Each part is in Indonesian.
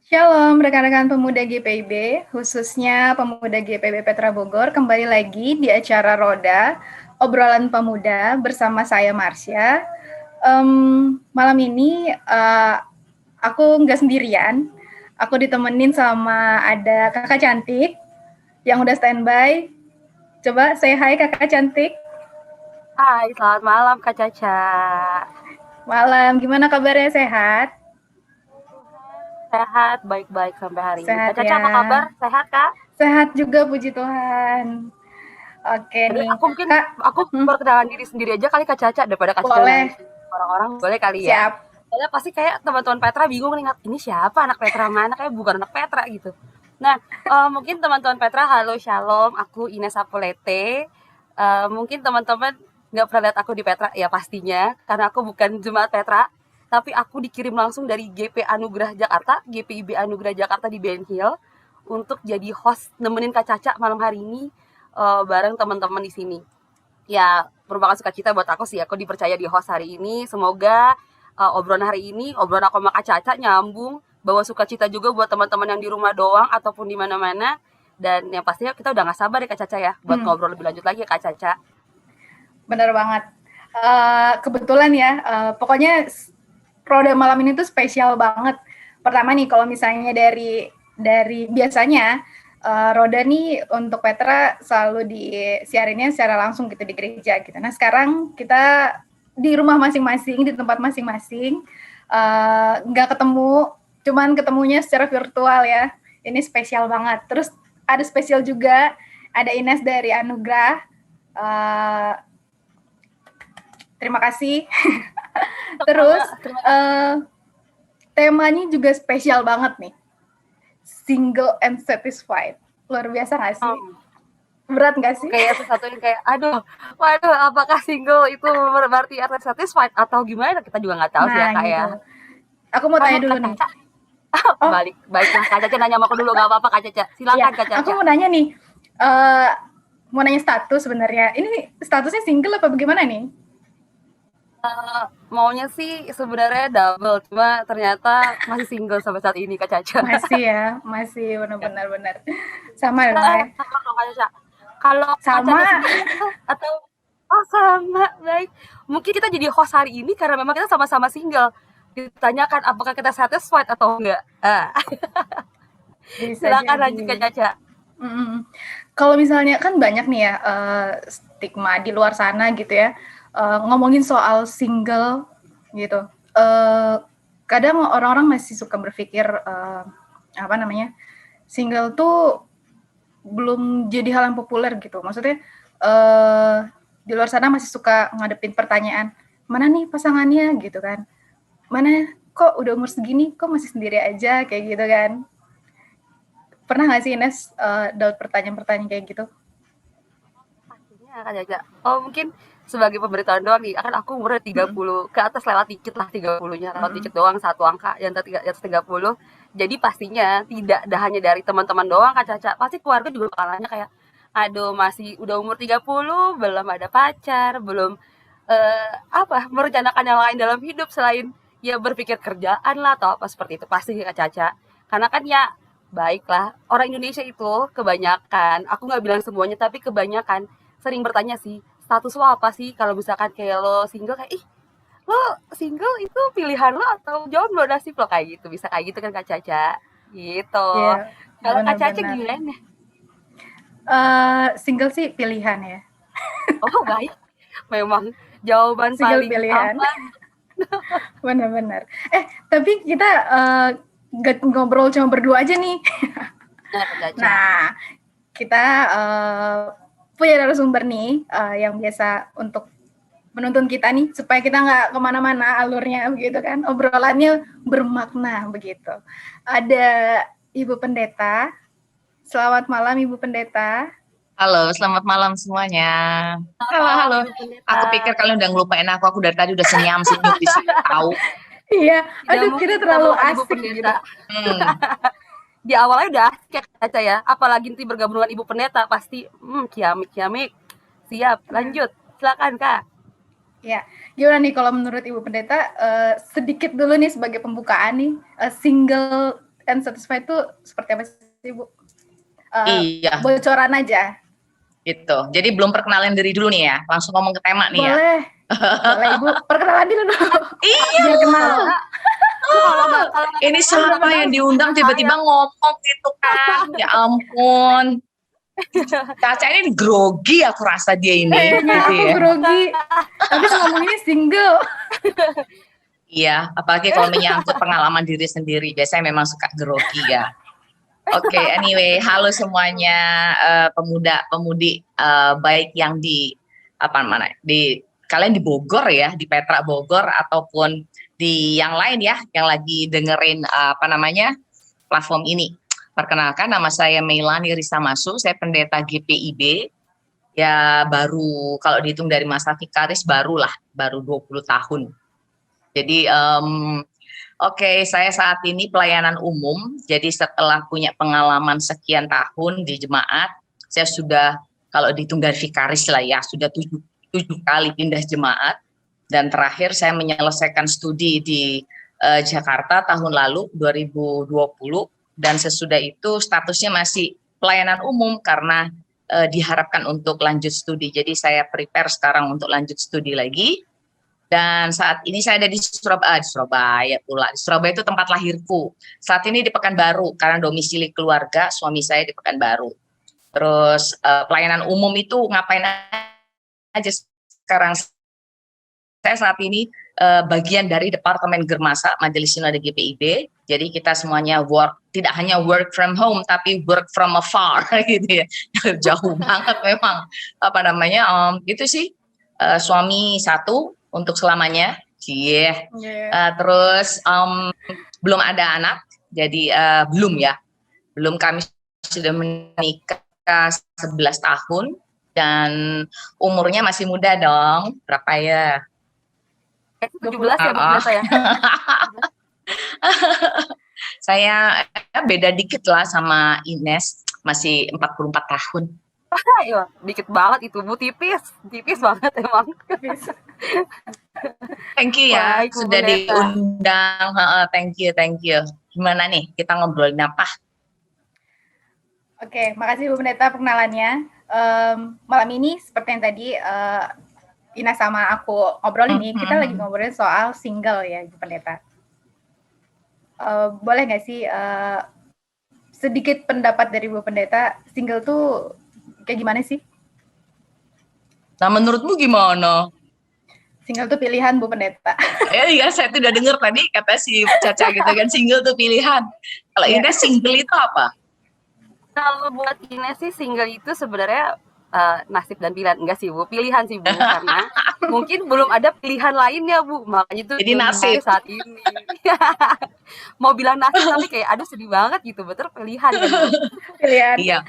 Shalom rekan-rekan pemuda GPIB, khususnya pemuda GPIB Petra Bogor, kembali lagi di acara Roda, obrolan pemuda bersama saya Marsha. Malam ini aku nggak sendirian, aku ditemenin sama ada kakak cantik yang udah standby. Coba say hi kakak cantik. Hai, selamat malam Kak Caca. Malam, gimana kabarnya, sehat? Sehat, baik-baik sampai hari ini. Sehat Kak Caca ya. apa kabar? Sehat Kak? Sehat juga, puji Tuhan. Oke Jadi nih, aku mungkin Kak. aku perkenalan diri sendiri aja kali Kak Caca daripada kasih kenalin Boleh. orang-orang, boleh kali ya. Siap. Soalnya pasti kayak teman-teman Petra bingung nih, ini siapa anak Petra mana? Kayak bukan anak Petra gitu. Nah, mungkin teman-teman Petra, halo Shalom, aku Ines Apolete. Mungkin teman-teman nggak pernah lihat aku di Petra, ya pastinya, karena aku bukan jemaat Petra, tapi aku dikirim langsung dari GP Anugerah Jakarta, GPIB Anugerah Jakarta di Ben Hill, untuk jadi host nemenin Kak Caca malam hari ini bareng teman-teman di sini. Ya, merupakan sukacita buat aku sih, aku dipercaya di host hari ini. Semoga obrolan hari ini, obrolan aku sama Kak Caca nyambung, bawa sukacita juga buat teman-teman yang di rumah doang ataupun di mana-mana. Dan yang pastinya kita udah gak sabar ya Kak Caca ya, buat ngobrol lebih lanjut lagi ya Kak Caca. Bener banget. Kebetulan ya, pokoknya Roda malam ini tuh spesial banget. Pertama nih, kalau misalnya dari biasanya Roda nih untuk Petra selalu disiarinnya secara langsung gitu di gereja gitu. Nah sekarang kita di rumah masing-masing, di tempat masing-masing, nggak ketemu, cuman ketemunya secara virtual ya. Ini spesial banget. Terus ada spesial juga, ada Ines dari Anugerah. Terima kasih. Terus temanya juga spesial banget nih. Single and satisfied. Luar biasa gak sih? Berat gak sih? Kayak sesuatu yang kayak, aduh, waduh, apakah single itu berarti arti satisfied atau gimana? Kita juga nggak tahu sih ya Nah Kak ya. gitu. Aku mau tanya Kalau dulu Kak nih. Caca, Oh baiklah Kak Caca nanya sama aku dulu, nggak apa-apa Kak Caca. iya, Silakan Kak aku Caca. mau nanya nih. Uh, mau nanya status sebenarnya. Ini statusnya single apa bagaimana nih? Maunya sih sebenarnya double, cuma ternyata masih single sampai saat ini Kak Caca. Masih ya, masih benar-benar benar. Sama dong ya. Sama dong Kak Caca. Kalau Kak Caca Sama. sendiri atau oh sama, baik. Mungkin kita jadi host hari ini karena memang kita sama-sama single. Ditanyakan apakah kita satisfied atau enggak. Bisa Silakan jadi. lanjut Kak Caca. Kalau misalnya kan banyak nih ya stigma di luar sana gitu ya, ngomongin soal single gitu. Kadang orang-orang masih suka berpikir apa namanya, single tuh belum jadi hal yang populer gitu. Maksudnya di luar sana masih suka ngadepin pertanyaan, mana nih pasangannya gitu kan? Mana kok udah umur segini kok masih sendiri aja kayak gitu kan? Pernah nggak sih Ines dapat pertanyaan-pertanyaan kayak gitu? Pastinya Kak Caca. Oh mungkin sebagai pemberitahuan doang nih, akan aku umurnya 30 ke atas lewat dikit lah 30-nya, lewat dikit doang satu angka yang di atas 30. Jadi pastinya tidak hanya dari teman-teman doang Kak Caca, pasti keluarga juga bakal nanya kayak, aduh masih udah umur 30 belum ada pacar, belum merencanakan yang lain dalam hidup selain ya berpikir kerjaan lah atau apa seperti itu pasti Kak Caca. Karena kan ya baiklah orang Indonesia itu kebanyakan, aku nggak bilang semuanya tapi kebanyakan sering bertanya sih status lo apa sih kalau misalkan kayak lo single kayak ih lo single itu pilihan lo atau jomblo nasib lo kayak gitu bisa kayak gitu kan Kak Caca gitu. Iya, Kalau Kak Caca benar-benar. gimana? Single sih pilihan ya. Oh baik, memang jawaban Single paling pilihan. apa? Benar-benar. Tapi kita nggak ngobrol cuma berdua aja nih. Nah Kak Caca. Nah, kita punya narasumber nih yang biasa untuk menuntun kita nih supaya kita nggak kemana-mana alurnya begitu kan, obrolannya bermakna begitu. Ada Ibu Pendeta. Selamat malam Ibu Pendeta. Halo, selamat malam semuanya. Selamat Halo, malam halo. Ibu Pendeta. Aku pikir kalian udah ngelupain aku. Aku dari tadi udah senyum di sini tahu. Iya, Tidak aduh kita mungkin kita terlalu melupakan Ibu asik gitu. Pendeta. Hmm. Di awalnya udah asik ya Kak Caca ya. Apalagi nanti bergabung dengan Ibu Pendeta pasti kiamik. Siap, lanjut. Silakan Kak. Ya, gimana nih kalau menurut Ibu Pendeta sedikit dulu nih sebagai pembukaan nih single and satisfied itu seperti apa sih, Bu? Iya, Bocoran aja. gitu. Jadi belum perkenalan diri dulu nih ya, langsung ngomong ke tema nih ya. Boleh. Boleh, Ibu. Perkenalan dulu dong. Iya. Biar kenal. Kalau Ini siapa yang diundang tiba-tiba ngomong gitu kan? Ya ampun. Caca ini grogi aku rasa dia ini. Kayaknya Gitu aku ya. grogi. Habis ngomonginnya single. Iya, apalagi kalau menyangkut pengalaman diri sendiri. Biasanya memang suka grogi ya. Oke, anyway, halo semuanya, pemuda-pemudi baik yang di kalian di Bogor ya, di Petra Bogor ataupun di yang lain ya, yang lagi dengerin platform ini. Perkenalkan, nama saya Meilani Risamasu, saya pendeta GPIB. Ya baru kalau dihitung dari masa vikaris baru 20 tahun. Jadi Oke, saya saat ini pelayanan umum, jadi setelah punya pengalaman sekian tahun di jemaat, saya sudah, kalau dihitung dari vikaris lah ya, sudah tujuh kali pindah jemaat, dan terakhir saya menyelesaikan studi di Jakarta tahun lalu, 2020, dan sesudah itu statusnya masih pelayanan umum karena diharapkan untuk lanjut studi, jadi saya prepare sekarang untuk lanjut studi lagi. Dan saat ini saya ada di Surabaya pula. Di Surabaya itu tempat lahirku. Saat ini di Pekanbaru karena domisili keluarga suami saya di Pekanbaru. Terus pelayanan umum itu ngapain aja sekarang? Saya saat ini bagian dari Departemen Germasa Majelis Sinode GPIB. Jadi kita semuanya tidak hanya work from home tapi work from afar gitu ya. Jauh banget memang. Itu sih suami satu untuk selamanya, terus belum ada anak, jadi belum kami sudah menikah 11 tahun dan umurnya masih muda dong, berapa ya? 17 ya Bu Pendeta ya? Saya beda dikit lah sama Ines, masih 44 tahun. Iya, dikit banget itu Bu, tipis banget emang. Thank you ya, Baik, sudah diundang. Thank you. Gimana nih, kita ngobrolin apa? Oke, makasih Bu Pendeta perkenalannya. Malam ini seperti yang tadi Ina sama aku ngobrolin nih, kita lagi ngobrolin soal single ya Bu Pendeta. Boleh nggak sih sedikit pendapat dari Bu Pendeta, single tuh kayak gimana sih? Nah, menurutmu gimana? Single tuh pilihan Bu Pendeta. Iya, saya tuh udah dengar tadi kata si Caca gitu kan, single tuh pilihan. Kalau Ines single itu apa? Kalau buat Ines sih single itu sebenarnya nasib dan pilihan. Enggak sih Bu, pilihan sih Bu, karena mungkin belum ada pilihan lainnya Bu, makanya itu jadi nasib saat ini. Mau bilang nasib tapi kayak aduh sedih banget gitu, betul pilihan kan Bu? Pilihan. Iya.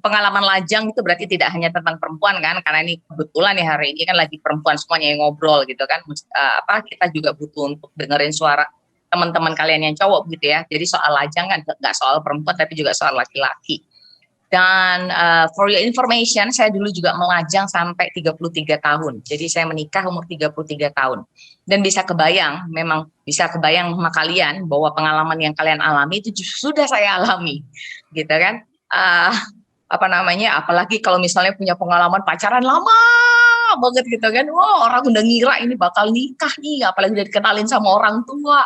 Pengalaman lajang itu berarti tidak hanya tentang perempuan kan, karena ini kebetulan ya hari ini kan lagi perempuan semuanya yang ngobrol gitu kan. Kita juga butuh untuk dengerin suara teman-teman kalian yang cowok gitu ya. Jadi soal lajang kan nggak soal perempuan tapi juga soal laki-laki. Dan for your information, saya dulu juga melajang sampai 33 tahun. Jadi saya menikah umur 33 tahun. Dan bisa kebayang sama kalian bahwa pengalaman yang kalian alami itu sudah saya alami. Gitu kan. Apalagi kalau misalnya punya pengalaman pacaran lama banget gitu kan, wah orang udah ngira ini bakal nikah nih, apalagi udah dikenalin sama orang tua,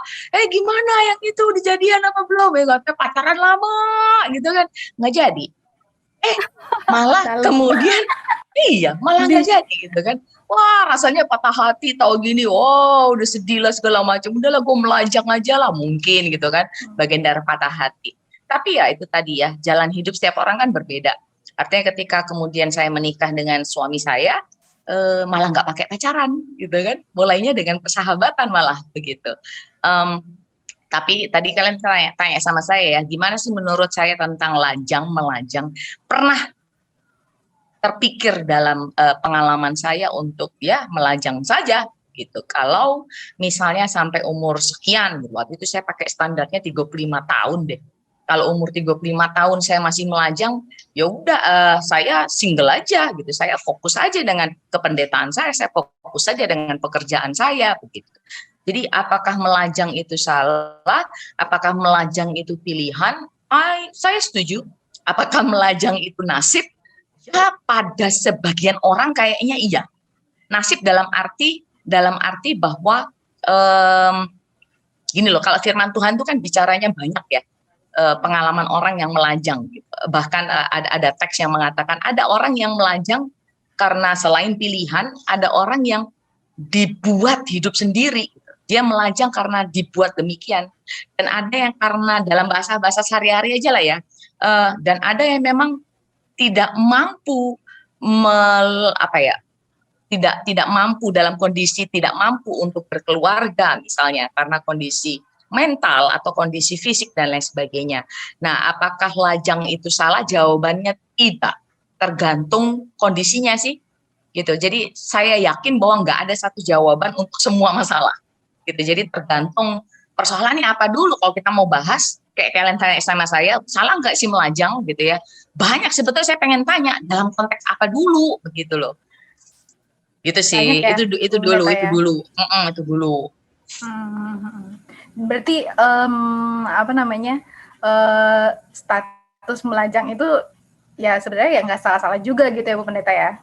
gimana yang itu dijadian apa belum, katanya pacaran lama gitu kan, nggak jadi, malah kemudian malah nggak jadi gitu kan, wah rasanya patah hati tahu gini, wow udah sedih lah segala macam, udahlah gue melajang aja lah mungkin gitu kan, bagian dari patah hati. Tapi ya itu tadi ya, jalan hidup setiap orang kan berbeda. Artinya ketika kemudian saya menikah dengan suami saya, malah nggak pakai pacaran, gitu kan? Mulainya dengan persahabatan malah begitu. Tapi tadi kalian tanya sama saya ya, gimana sih menurut saya tentang melajang? Pernah terpikir dalam pengalaman saya untuk ya melajang saja, gitu. Kalau misalnya sampai umur sekian, waktu itu saya pakai standarnya 35 tahun deh. Kalau umur 35 tahun saya masih melajang, ya udah saya single aja gitu. Saya fokus aja dengan kependetaan saya fokus saja dengan pekerjaan saya begitu. Jadi apakah melajang itu salah? Apakah melajang itu pilihan? Saya setuju. Apakah melajang itu nasib? Ya, pada sebagian orang kayaknya iya. Nasib dalam arti bahwa gini loh, kalau firman Tuhan itu kan bicaranya banyak ya, pengalaman orang yang melajang. Bahkan ada teks yang mengatakan ada orang yang melajang karena selain pilihan, ada orang yang dibuat hidup sendiri. Dia melajang karena dibuat demikian. Dan ada yang karena dalam bahasa sehari-hari aja lah ya. Dan ada yang memang tidak mampu tidak mampu dalam kondisi tidak mampu untuk berkeluarga misalnya karena kondisi mental atau kondisi fisik dan lain sebagainya. Nah, apakah lajang itu salah? Jawabannya tidak. Tergantung kondisinya sih. Gitu. Jadi saya yakin bahwa nggak ada satu jawaban untuk semua masalah. Gitu. Jadi tergantung persoalannya apa dulu. Kalau kita mau bahas, kayak kalian tanya sama saya, salah nggak sih melajang gitu ya? Banyak sebetulnya saya pengen tanya dalam konteks apa dulu begitu loh. Gitu sih. Banyak ya, Itu dulu. Berarti apa namanya, status melajang itu ya sebenarnya ya nggak salah-salah juga gitu ya Bu Pendeta ya?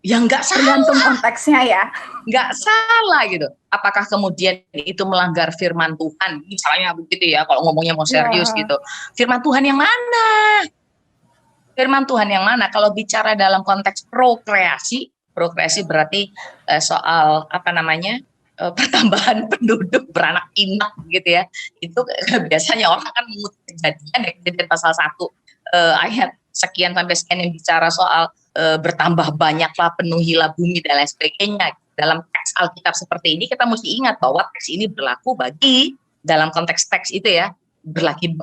Ya nggak salah. Tergantung konteksnya ya. Nggak salah gitu. Apakah kemudian itu melanggar firman Tuhan? Misalnya begitu ya, kalau ngomongnya mau serius gitu. Firman Tuhan yang mana? Firman Tuhan yang mana? Kalau bicara dalam konteks prokreasi berarti soal pertambahan penduduk beranak pinak gitu ya. Itu biasanya orang kan mengutip kejadian pasal 1 ayat sekian sampai sekian yang bicara soal bertambah banyaklah, penuhilah bumi dan lain sebagainya. Dalam teks Alkitab seperti ini kita mesti ingat bahwa teks ini berlaku bagi dalam konteks teks itu ya,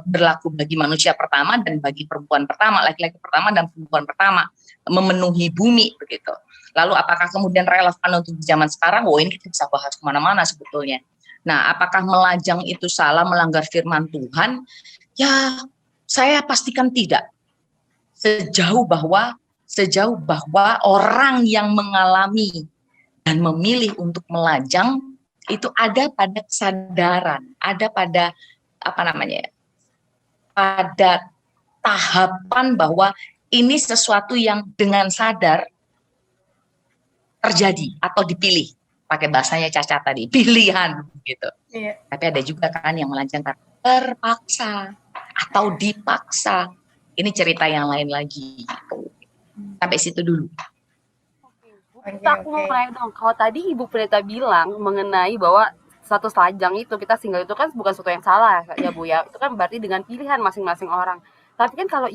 berlaku bagi manusia pertama dan bagi perempuan pertama, laki-laki pertama dan perempuan pertama, memenuhi bumi begitu. Lalu apakah kemudian relevan untuk zaman sekarang? Ini kita bisa bahas kemana-mana sebetulnya. Nah, apakah melajang itu salah, melanggar firman Tuhan? Ya, saya pastikan tidak. Sejauh bahwa orang yang mengalami dan memilih untuk melajang itu ada pada kesadaran, ada pada pada tahapan bahwa ini sesuatu yang dengan sadar terjadi atau dipilih, pakai bahasanya Caca tadi, pilihan gitu. Iya. Tapi ada juga kan yang melajang terpaksa atau dipaksa. Ini cerita yang lain lagi. Sampai situ dulu. Aku mau nanya dong, kalau tadi Ibu Pendeta bilang mengenai bahwa status lajang itu, kita single itu kan bukan sesuatu yang salah ya Bu ya, itu kan berarti dengan pilihan masing-masing orang. Tapi kan kalau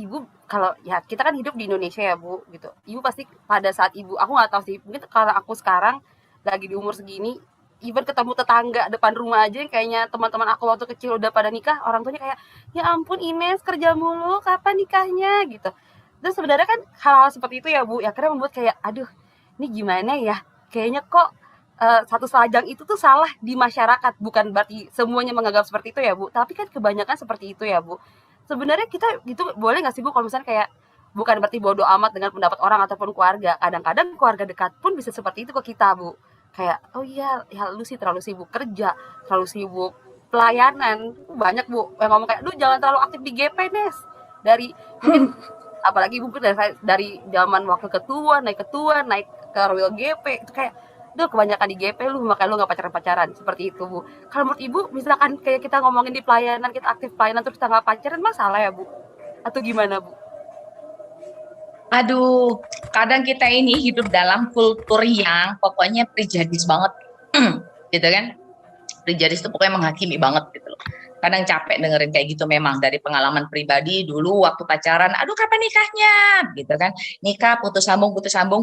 ya kita kan hidup di Indonesia ya Bu gitu, Ibu pasti pada saat Ibu, aku nggak tahu sih, mungkin kalau aku sekarang lagi di umur segini, even ketemu tetangga depan rumah aja yang kayaknya teman-teman aku waktu kecil udah pada nikah, orang tuanya kayak, ya ampun Ines kerja mulu, kapan nikahnya gitu. Dan sebenarnya kan hal-hal seperti itu ya Bu, ya karena membuat kayak, aduh ini gimana ya, kayaknya kok status lajang itu tuh salah di masyarakat, bukan berarti semuanya menganggap seperti itu ya Bu, tapi kan kebanyakan seperti itu ya Bu. Sebenarnya kita gitu boleh nggak sih Bu, kalau misalnya kayak bukan berarti bodoh amat dengan pendapat orang ataupun keluarga, kadang-kadang keluarga dekat pun bisa seperti itu ke kita Bu, kayak oh iya ya lu sih terlalu sibuk kerja, terlalu sibuk pelayanan. Banyak Bu yang ngomong kayak, lu jangan terlalu aktif di GP Nes, dari mungkin apalagi mungkin dari zaman wakil ketua naik ke Royal GP itu kayak, duh kebanyakan di GP lu, makanya lu gak pacaran seperti itu Bu. Kalau menurut Ibu misalkan kayak kita ngomongin di pelayanan, kita aktif pelayanan terus kita gak pacaran, masalah ya Bu? Atau gimana Bu? Aduh, kadang kita ini hidup dalam kultur yang pokoknya prejudis banget gitu kan. Prejudis itu pokoknya menghakimi banget gitu loh. Kadang capek dengerin kayak gitu, memang dari pengalaman pribadi dulu waktu pacaran, aduh kapan nikahnya gitu kan, nikah putus sambung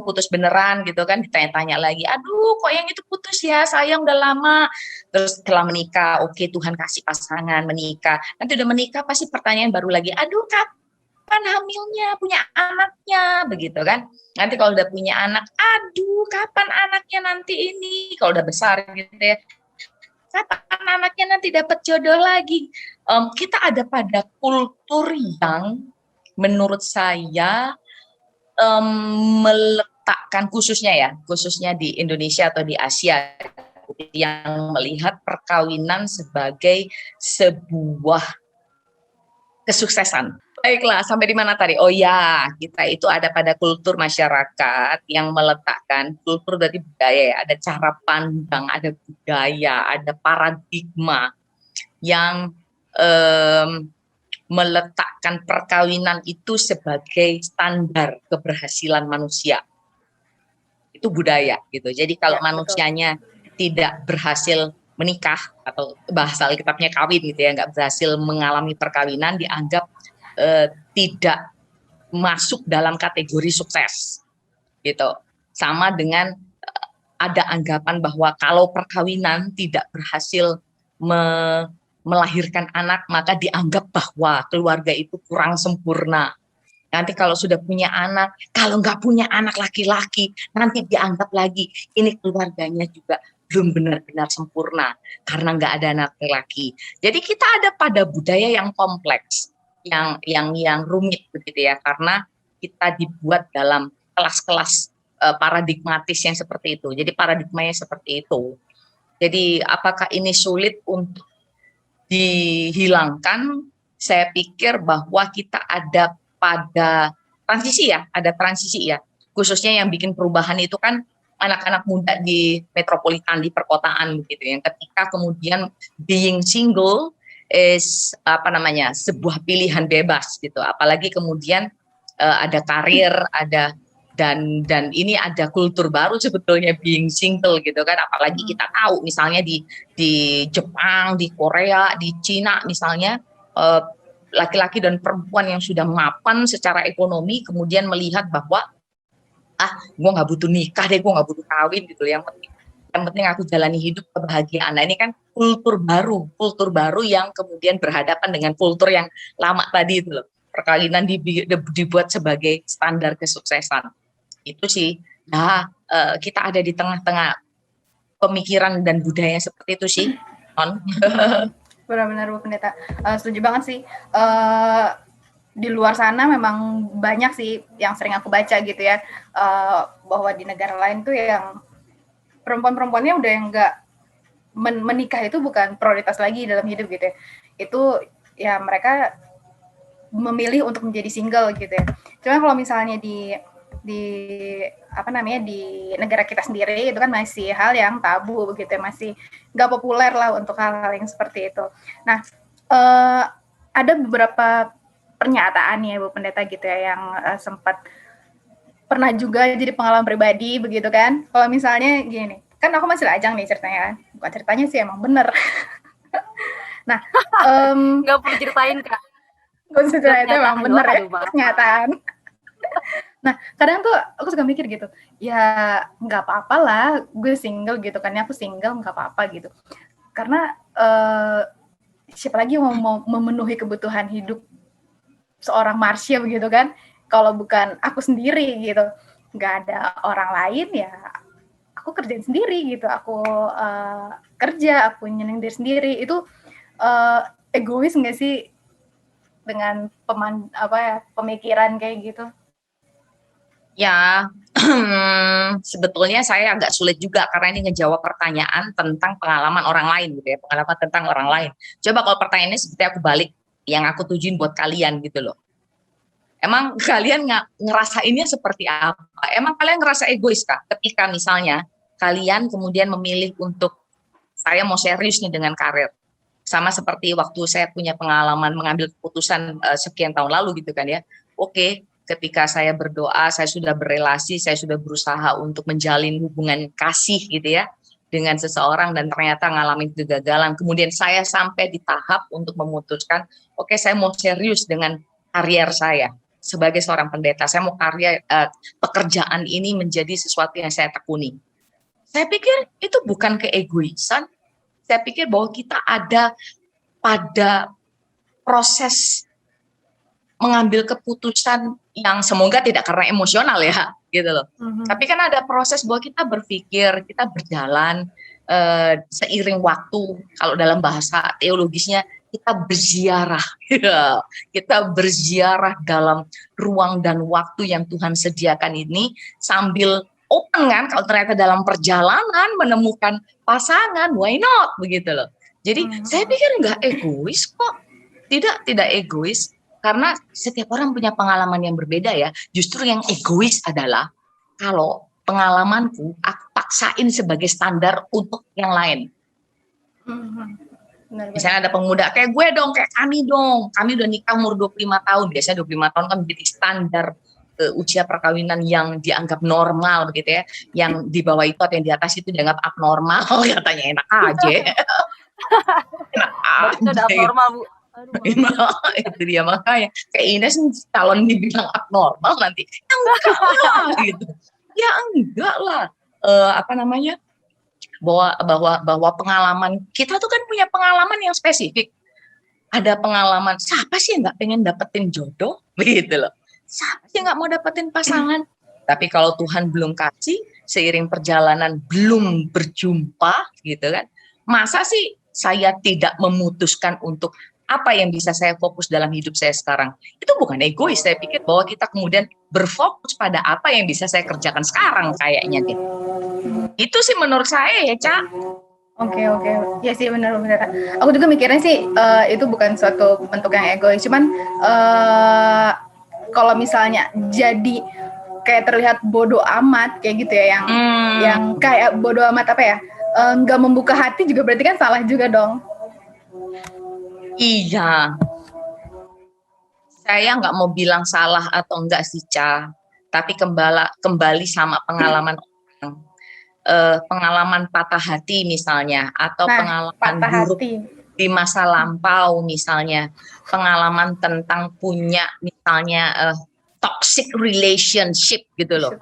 putus beneran gitu kan, ditanya-tanya lagi, aduh kok yang itu putus ya, sayang udah lama. Terus setelah menikah, oke, Tuhan kasih pasangan, menikah, nanti udah menikah pasti pertanyaan baru lagi, aduh kapan hamilnya, punya anaknya begitu kan. Nanti kalau udah punya anak, aduh kapan anaknya nanti ini, kalau udah besar gitu ya, kapan anaknya nanti dapat jodoh lagi. Kita ada pada kultur yang menurut saya meletakkan khususnya di Indonesia atau di Asia yang melihat perkawinan sebagai sebuah kesuksesan. Baiklah, sampai di mana tadi? Oh ya, kita itu ada pada kultur masyarakat yang meletakkan, kultur dari budaya ya, ada cara pandang, ada budaya, ada paradigma yang meletakkan perkawinan itu sebagai standar keberhasilan manusia. Itu budaya gitu. Jadi kalau Ya, manusianya tidak berhasil menikah atau bahasa Alkitabnya kawin gitu ya, nggak berhasil mengalami perkawinan, dianggap tidak masuk dalam kategori sukses gitu. Sama dengan ada anggapan bahwa kalau perkawinan tidak berhasil melahirkan anak, maka dianggap bahwa keluarga itu kurang sempurna. Nanti kalau sudah punya anak, kalau nggak punya anak laki-laki, nanti dianggap lagi ini keluarganya juga belum benar-benar sempurna karena nggak ada anak laki. Jadi kita ada pada budaya yang kompleks, yang rumit begitu ya, karena kita dibuat dalam kelas-kelas paradigmatis yang seperti itu. Jadi paradigmanya seperti itu. Jadi apakah ini sulit untuk dihilangkan? Saya pikir bahwa kita ada pada transisi ya, ada transisi ya. Khususnya yang bikin perubahan itu kan anak-anak muda di metropolitan, di perkotaan begitu, yang ketika kemudian being single is sebuah pilihan bebas gitu. Apalagi kemudian ada karir, ada dan ini ada kultur baru sebetulnya being single gitu kan. Apalagi kita tahu misalnya di Jepang, di Korea, di Cina misalnya laki-laki dan perempuan yang sudah mapan secara ekonomi kemudian melihat bahwa gue nggak butuh nikah deh, gue nggak butuh kawin gitu. Yang penting aku jalani hidup kebahagiaan. Nah ini kan kultur baru yang kemudian berhadapan dengan kultur yang lama tadi itu loh. Perkawinan dibuat sebagai standar kesuksesan. Itu sih. Nah kita ada di tengah-tengah pemikiran dan budaya seperti itu sih. Benar-benar Bu Pendeta. Setuju banget sih. Di luar sana memang banyak sih yang sering aku baca gitu ya, bahwa di negara lain tuh yang perempuan-perempuannya udah yang nggak menikah itu bukan prioritas lagi dalam hidup gitu ya. Itu ya mereka memilih untuk menjadi single gitu ya. Cuma kalau misalnya di negara kita sendiri itu kan masih hal yang tabu begitu ya, masih nggak populer lah untuk hal-hal yang seperti itu. Nah, ada beberapa pernyataan ya Bu Pendeta gitu ya yang sempat pernah juga jadi pengalaman pribadi begitu kan. Kalau misalnya gini, kan aku masih lajang nih ceritanya kan. Bukan ceritanya sih, emang bener. Nah, nggak perlu ceritain Kak. Gak usah ceritain, itu emang bener ya, pernyataan. Nah, kadang tuh aku suka mikir gitu, ya nggak apa-apa lah, gue single gitu kan, aku single nggak apa-apa gitu. Karena siapa lagi yang mau memenuhi kebutuhan hidup seorang Marsha begitu kan, kalau bukan aku sendiri gitu. Nggak ada orang lain ya aku kerjain sendiri gitu, aku kerja, aku nyeneng diri sendiri. Itu egois nggak sih dengan pemikiran kayak gitu? Ya, sebetulnya saya agak sulit juga karena ini ngejawab pertanyaan tentang pengalaman orang lain gitu ya, pengalaman tentang orang lain. Coba kalau pertanyaannya seperti aku balik, yang aku tujuin buat kalian gitu loh. Emang kalian ngerasainnya seperti apa? Emang kalian ngerasa egois kah? Ketika misalnya kalian kemudian memilih untuk saya mau serius nih dengan karir. Sama seperti waktu saya punya pengalaman mengambil keputusan sekian tahun lalu gitu kan ya. Oke, ketika saya berdoa, saya sudah berelasi, saya sudah berusaha untuk menjalin hubungan kasih gitu ya dengan seseorang dan ternyata ngalamin kegagalan. Kemudian saya sampai di tahap untuk memutuskan, oke, saya mau serius dengan karier saya sebagai seorang pendeta. Saya mau pekerjaan ini menjadi sesuatu yang saya tekuni. Saya pikir itu bukan keegoisan. Saya pikir bahwa kita ada pada proses mengambil keputusan yang semoga tidak karena emosional ya, gitu loh. Tapi kan ada proses bahwa kita berpikir, kita berjalan seiring waktu. Kalau dalam bahasa teologisnya kita berziarah, kita berziarah dalam ruang dan waktu yang Tuhan sediakan ini sambil open kan, kalau ternyata dalam perjalanan menemukan pasangan, why not begitu loh. Jadi saya pikir nggak egois kok, tidak egois, karena setiap orang punya pengalaman yang berbeda ya. Justru yang egois adalah kalau pengalamanku aku paksain sebagai standar untuk yang lain. Misalnya ada pemuda kayak gue dong, kayak kami dong. Kami udah nikah umur 25 tahun. Biasanya 25 tahun kan menjadi standar usia perkawinan yang dianggap normal begitu ya. Yang di bawah itu atau yang di atas itu dianggap abnormal. Katanya enak aja. Enak aja. Itu udah abnormal, Bu. Itu dia makanya. Kayak Ines calon dibilang abnormal nanti. Ya enggak lah gitu. Ya enggak lah. Apa namanya? Bahwa pengalaman kita tuh kan punya pengalaman yang spesifik. Ada pengalaman siapa sih yang nggak pengen dapetin jodoh begitu loh, siapa sih nggak mau dapetin pasangan. Tapi kalau Tuhan belum kasih, seiring perjalanan belum berjumpa gitu kan, masa sih saya tidak memutuskan untuk apa yang bisa saya fokus dalam hidup saya sekarang. Itu bukan egois, saya pikir bahwa kita kemudian berfokus pada apa yang bisa saya kerjakan sekarang kayaknya deh. Itu sih menurut saya ya, Ca. Oke. Ya sih, benar. Aku juga mikirnya sih itu bukan suatu bentuk yang egois. Cuman kalau misalnya jadi kayak terlihat bodoh amat kayak gitu ya, yang kayak bodoh amat apa ya, nggak membuka hati juga berarti kan salah juga dong. Iya. Saya nggak mau bilang salah atau enggak sih, Ca. Tapi kembali sama pengalaman orang. Pengalaman patah hati misalnya, atau pengalaman buruk di masa lampau misalnya, pengalaman tentang punya misalnya toxic relationship gitu loh.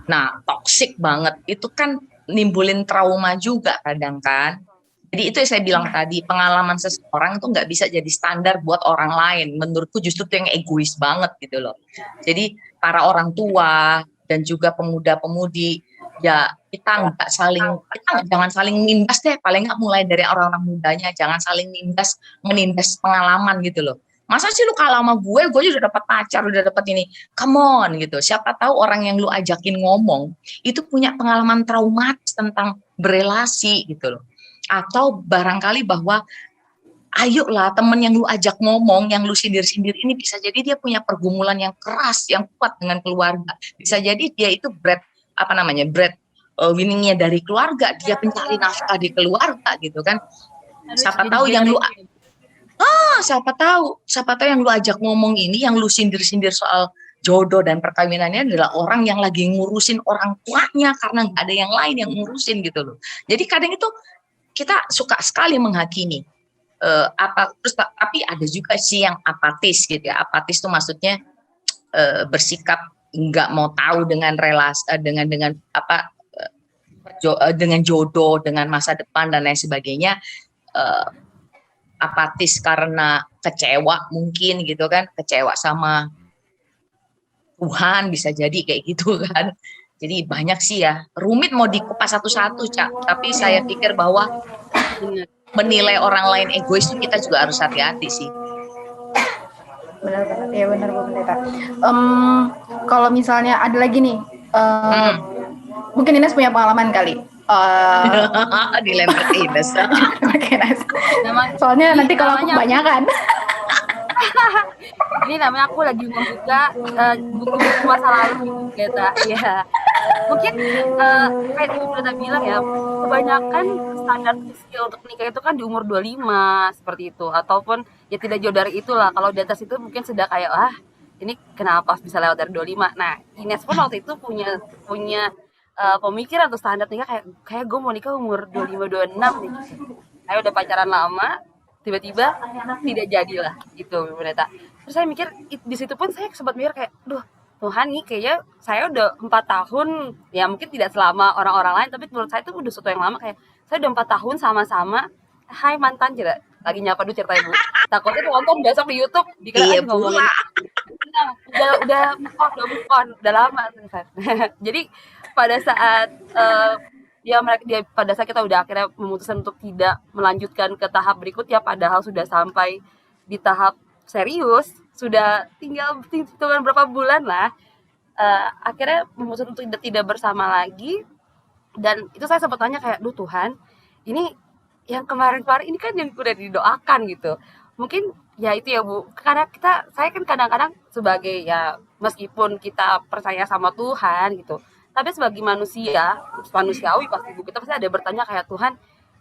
Nah, toxic banget itu kan nimbulin trauma juga kadang kan. Jadi itu yang saya bilang tadi, pengalaman seseorang itu nggak bisa jadi standar buat orang lain. Menurutku justru itu yang egois banget gitu loh. Jadi para orang tua dan juga pemuda-pemudi, ya kita jangan saling nindas deh, paling nggak mulai dari orang-orang mudanya, jangan saling menindas pengalaman gitu loh. Masa sih lu kalah sama gue udah dapat pacar, udah dapat ini, come on gitu. Siapa tahu orang yang lu ajakin ngomong itu punya pengalaman traumatis tentang berelasi gitu loh. Atau barangkali bahwa ayolah temen yang lu ajak ngomong, yang lu sindir-sindir ini bisa jadi dia punya pergumulan yang keras, yang kuat dengan keluarga. Bisa jadi dia itu bread winningnya dari keluarga, dia pencari nafkah di keluarga gitu kan. Siapa tahu yang yang lu ajak ngomong ini, yang lu sindir-sindir soal jodoh dan perkawinannya adalah orang yang lagi ngurusin orang tuanya karena nggak ada yang lain yang ngurusin gitu loh. Jadi kadang itu kita suka sekali menghakimi. Tapi ada juga sih yang apatis gitu ya. Apatis itu maksudnya bersikap nggak mau tahu dengan relasi, dengan jodoh, dengan masa depan dan lain sebagainya. Apatis karena kecewa mungkin gitu kan, kecewa sama Tuhan bisa jadi kayak gitu kan. Jadi banyak sih ya, rumit mau dikupas satu-satu, Cak. Tapi saya pikir bahwa menilai orang lain egois itu kita juga harus hati-hati sih. Benar, Bu Pendeta. Kalau misalnya ada lagi nih, mungkin Ines punya pengalaman kali. Dilempar ke Ines. Soalnya nanti kalau aku kebanyakan. Ini namanya aku lagi membuka buku-buku masa lalu gitu ya. Mungkin kayak Ibu udah bilang ya, kebanyakan standar usia untuk nikah itu kan di umur 25 seperti itu, ataupun ya tidak jauh dari itulah. Kalau di atas itu mungkin sudah kayak ini kenapa bisa lewat dari 25. Nah, Ines pun waktu itu punya pemikiran atau standar nikah kayak gue mau nikah umur 25 26 nih. Saya udah pacaran lama, tiba-tiba tidak jadilah gitu, Pendeta. Terus saya mikir di situ pun saya sempat mikir kayak, Tuhan nih kayaknya saya udah 4 tahun, ya mungkin tidak selama orang-orang lain, tapi menurut saya itu udah sesuatu yang lama. Kayak saya udah 4 tahun sama-sama, hai mantan, lagi nyapa dulu cerita Ibu. Takutnya nonton besok di YouTube dikira ngomongin. Udah move on, udah lama. Jadi pada saat pada saat kita udah akhirnya memutuskan untuk tidak melanjutkan ke tahap berikutnya, padahal sudah sampai di tahap serius, sudah tinggal hitungan berapa bulan lah, akhirnya memutuskan untuk tidak bersama lagi. Dan itu saya sempat tanya kayak, duh Tuhan, ini yang kemarin-kemarin ini kan yang udah didoakan gitu. Mungkin ya itu ya Bu, karena saya kan kadang-kadang sebagai ya meskipun kita percaya sama Tuhan gitu, tapi sebagai manusiawi pasti Bu, kita pasti ada bertanya kayak, Tuhan,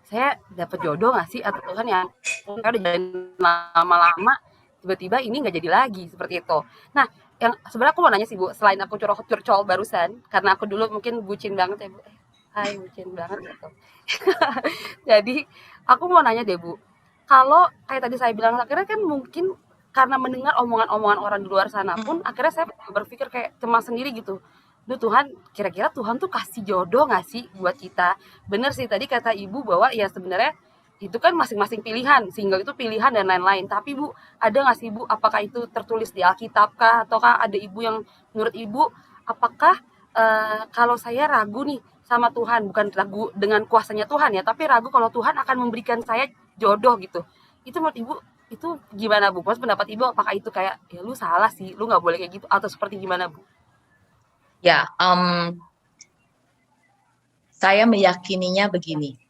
saya dapat jodoh nggak sih? Atau Tuhan, yang udah jalan lama-lama tiba-tiba ini nggak jadi lagi seperti itu. Nah, yang sebenarnya aku mau nanya sih Bu, selain aku curcol barusan, karena aku dulu mungkin bucin banget ya Bu. Hai, bucin banget gitu. Jadi aku mau nanya deh Bu, kalau kayak tadi saya bilang, akhirnya kan mungkin karena mendengar omongan-omongan orang di luar sana pun, akhirnya saya berpikir kayak cemas sendiri gitu. Duh Tuhan, kira-kira Tuhan tuh kasih jodoh nggak sih buat kita? Bener sih tadi kata Ibu bahwa ya sebenarnya itu kan masing-masing pilihan, single itu pilihan dan lain-lain. Tapi Bu, ada nggak sih Bu, apakah itu tertulis di Alkitab kah? Ataukah ada Ibu yang menurut Ibu, apakah kalau saya ragu nih sama Tuhan, bukan ragu dengan kuasanya Tuhan ya, tapi ragu kalau Tuhan akan memberikan saya jodoh gitu. Itu menurut Ibu, itu gimana Bu? Maksud pendapat Ibu, apakah itu kayak, ya lu salah sih, lu nggak boleh kayak gitu, atau seperti gimana Bu? Ya, saya meyakininya begini,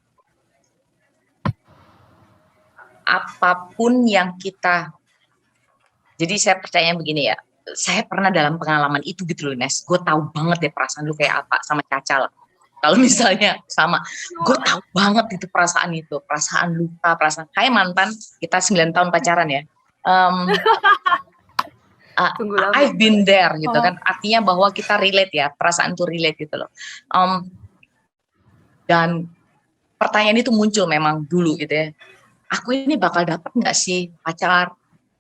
apapun yang kita, jadi saya percaya begini ya, saya pernah dalam pengalaman itu gitu loh Nes, gue tahu banget deh perasaan lu kayak apa sama Caca lah. Kalau misalnya sama, gue tahu banget itu perasaan luka, perasaan, kayak mantan, kita 9 tahun pacaran ya, Tunggu lama. I've been there gitu kan, artinya bahwa kita relate ya, perasaan itu relate gitu loh. Dan pertanyaan itu muncul memang dulu gitu ya, aku ini bakal dapat nggak sih pacar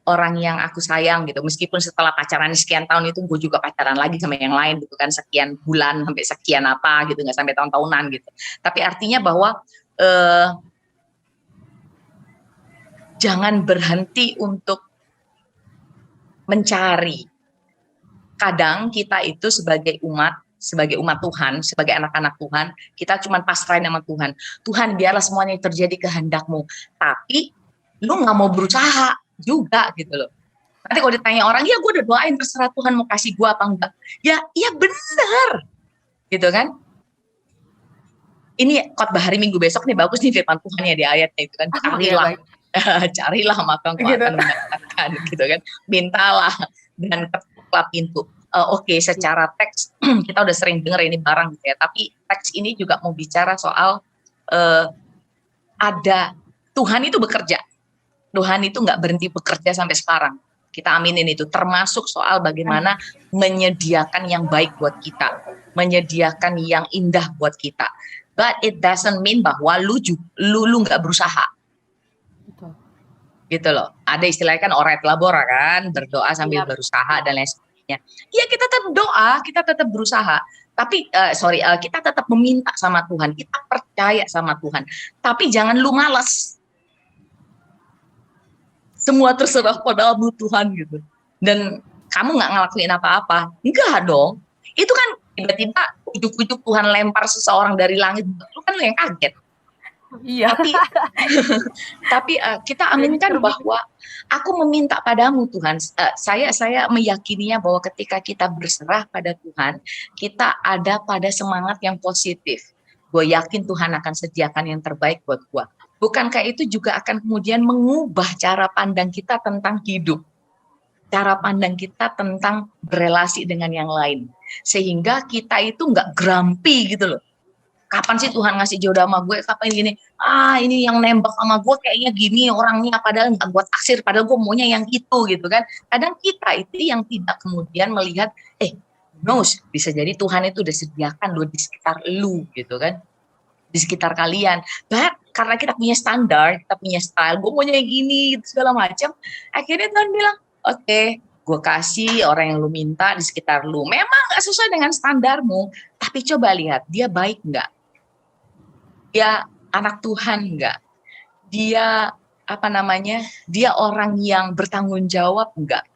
orang yang aku sayang gitu, meskipun setelah pacaran sekian tahun itu gue juga pacaran lagi sama yang lain gitu kan, sekian bulan sampai sekian apa gitu, nggak sampai tahun-tahunan gitu. Tapi artinya bahwa jangan berhenti untuk mencari. Kadang kita itu sebagai umat Tuhan, sebagai anak-anak Tuhan, kita cuma pasrahin sama Tuhan. Tuhan, biarlah semuanya terjadi kehendak-Mu. Tapi lu nggak mau berusaha juga gitu loh. Nanti kalau ditanya orang, ya gue udah doain, terserah Tuhan mau kasih gue apa enggak. Ya, iya benar. Gitu kan. Ini khotbah hari Minggu besok nih, bagus nih firman Tuhan ya di ayatnya itu kan. Carilah. Carilah maka engkau akan mendapatkan gitu kan. Mintalah dan ketuklah pintu. Oke, secara teks kita udah sering dengar ini barang gitu ya, tapi teks ini juga mau bicara soal ada Tuhan itu bekerja. Tuhan itu nggak berhenti bekerja sampai sekarang. Kita aminin itu, termasuk soal bagaimana menyediakan yang baik buat kita, menyediakan yang indah buat kita. But it doesn't mean bahwa lu nggak berusaha. Betul. Gitu loh. Ada istilahnya kan oret labora kan, berdoa sambil berusaha dan lain sebagainya. Ya kita tetap doa, kita tetap berusaha. Tapi kita tetap meminta sama Tuhan, kita percaya sama Tuhan. Tapi jangan lu malas. Semua terserah padamu Tuhan gitu. Dan kamu nggak ngelakuin apa-apa. Enggak dong. Itu kan tiba-tiba ujuk-ujuk Tuhan lempar seseorang dari langit. Lu kan lu yang kaget. Iya. Tapi kita aminkan bahwa aku meminta padamu Tuhan. Saya meyakininya bahwa ketika kita berserah pada Tuhan, kita ada pada semangat yang positif. Gue yakin Tuhan akan sediakan yang terbaik buat gue. Bukankah itu juga akan kemudian mengubah cara pandang kita tentang hidup, cara pandang kita tentang berelasi dengan yang lain, sehingga kita itu nggak grumpy gitu loh. Kapan sih Tuhan ngasih jodoh sama gue, kapan gini, ini yang nembak sama gue kayaknya gini orangnya, padahal nggak gue taksir, padahal gue maunya yang itu gitu kan. Kadang kita itu yang tidak kemudian melihat, bisa jadi Tuhan itu udah sediakan lo di sekitar lu gitu kan, di sekitar kalian. But karena kita punya standar, kita punya style, gue maunya yang gini gitu, segala macam, akhirnya Tuhan bilang, oke, gue kasih orang yang lu minta di sekitar lu. Memang nggak sesuai dengan standarmu, tapi coba lihat dia baik nggak? Dia anak Tuhan nggak? Dia dia orang yang bertanggung jawab nggak?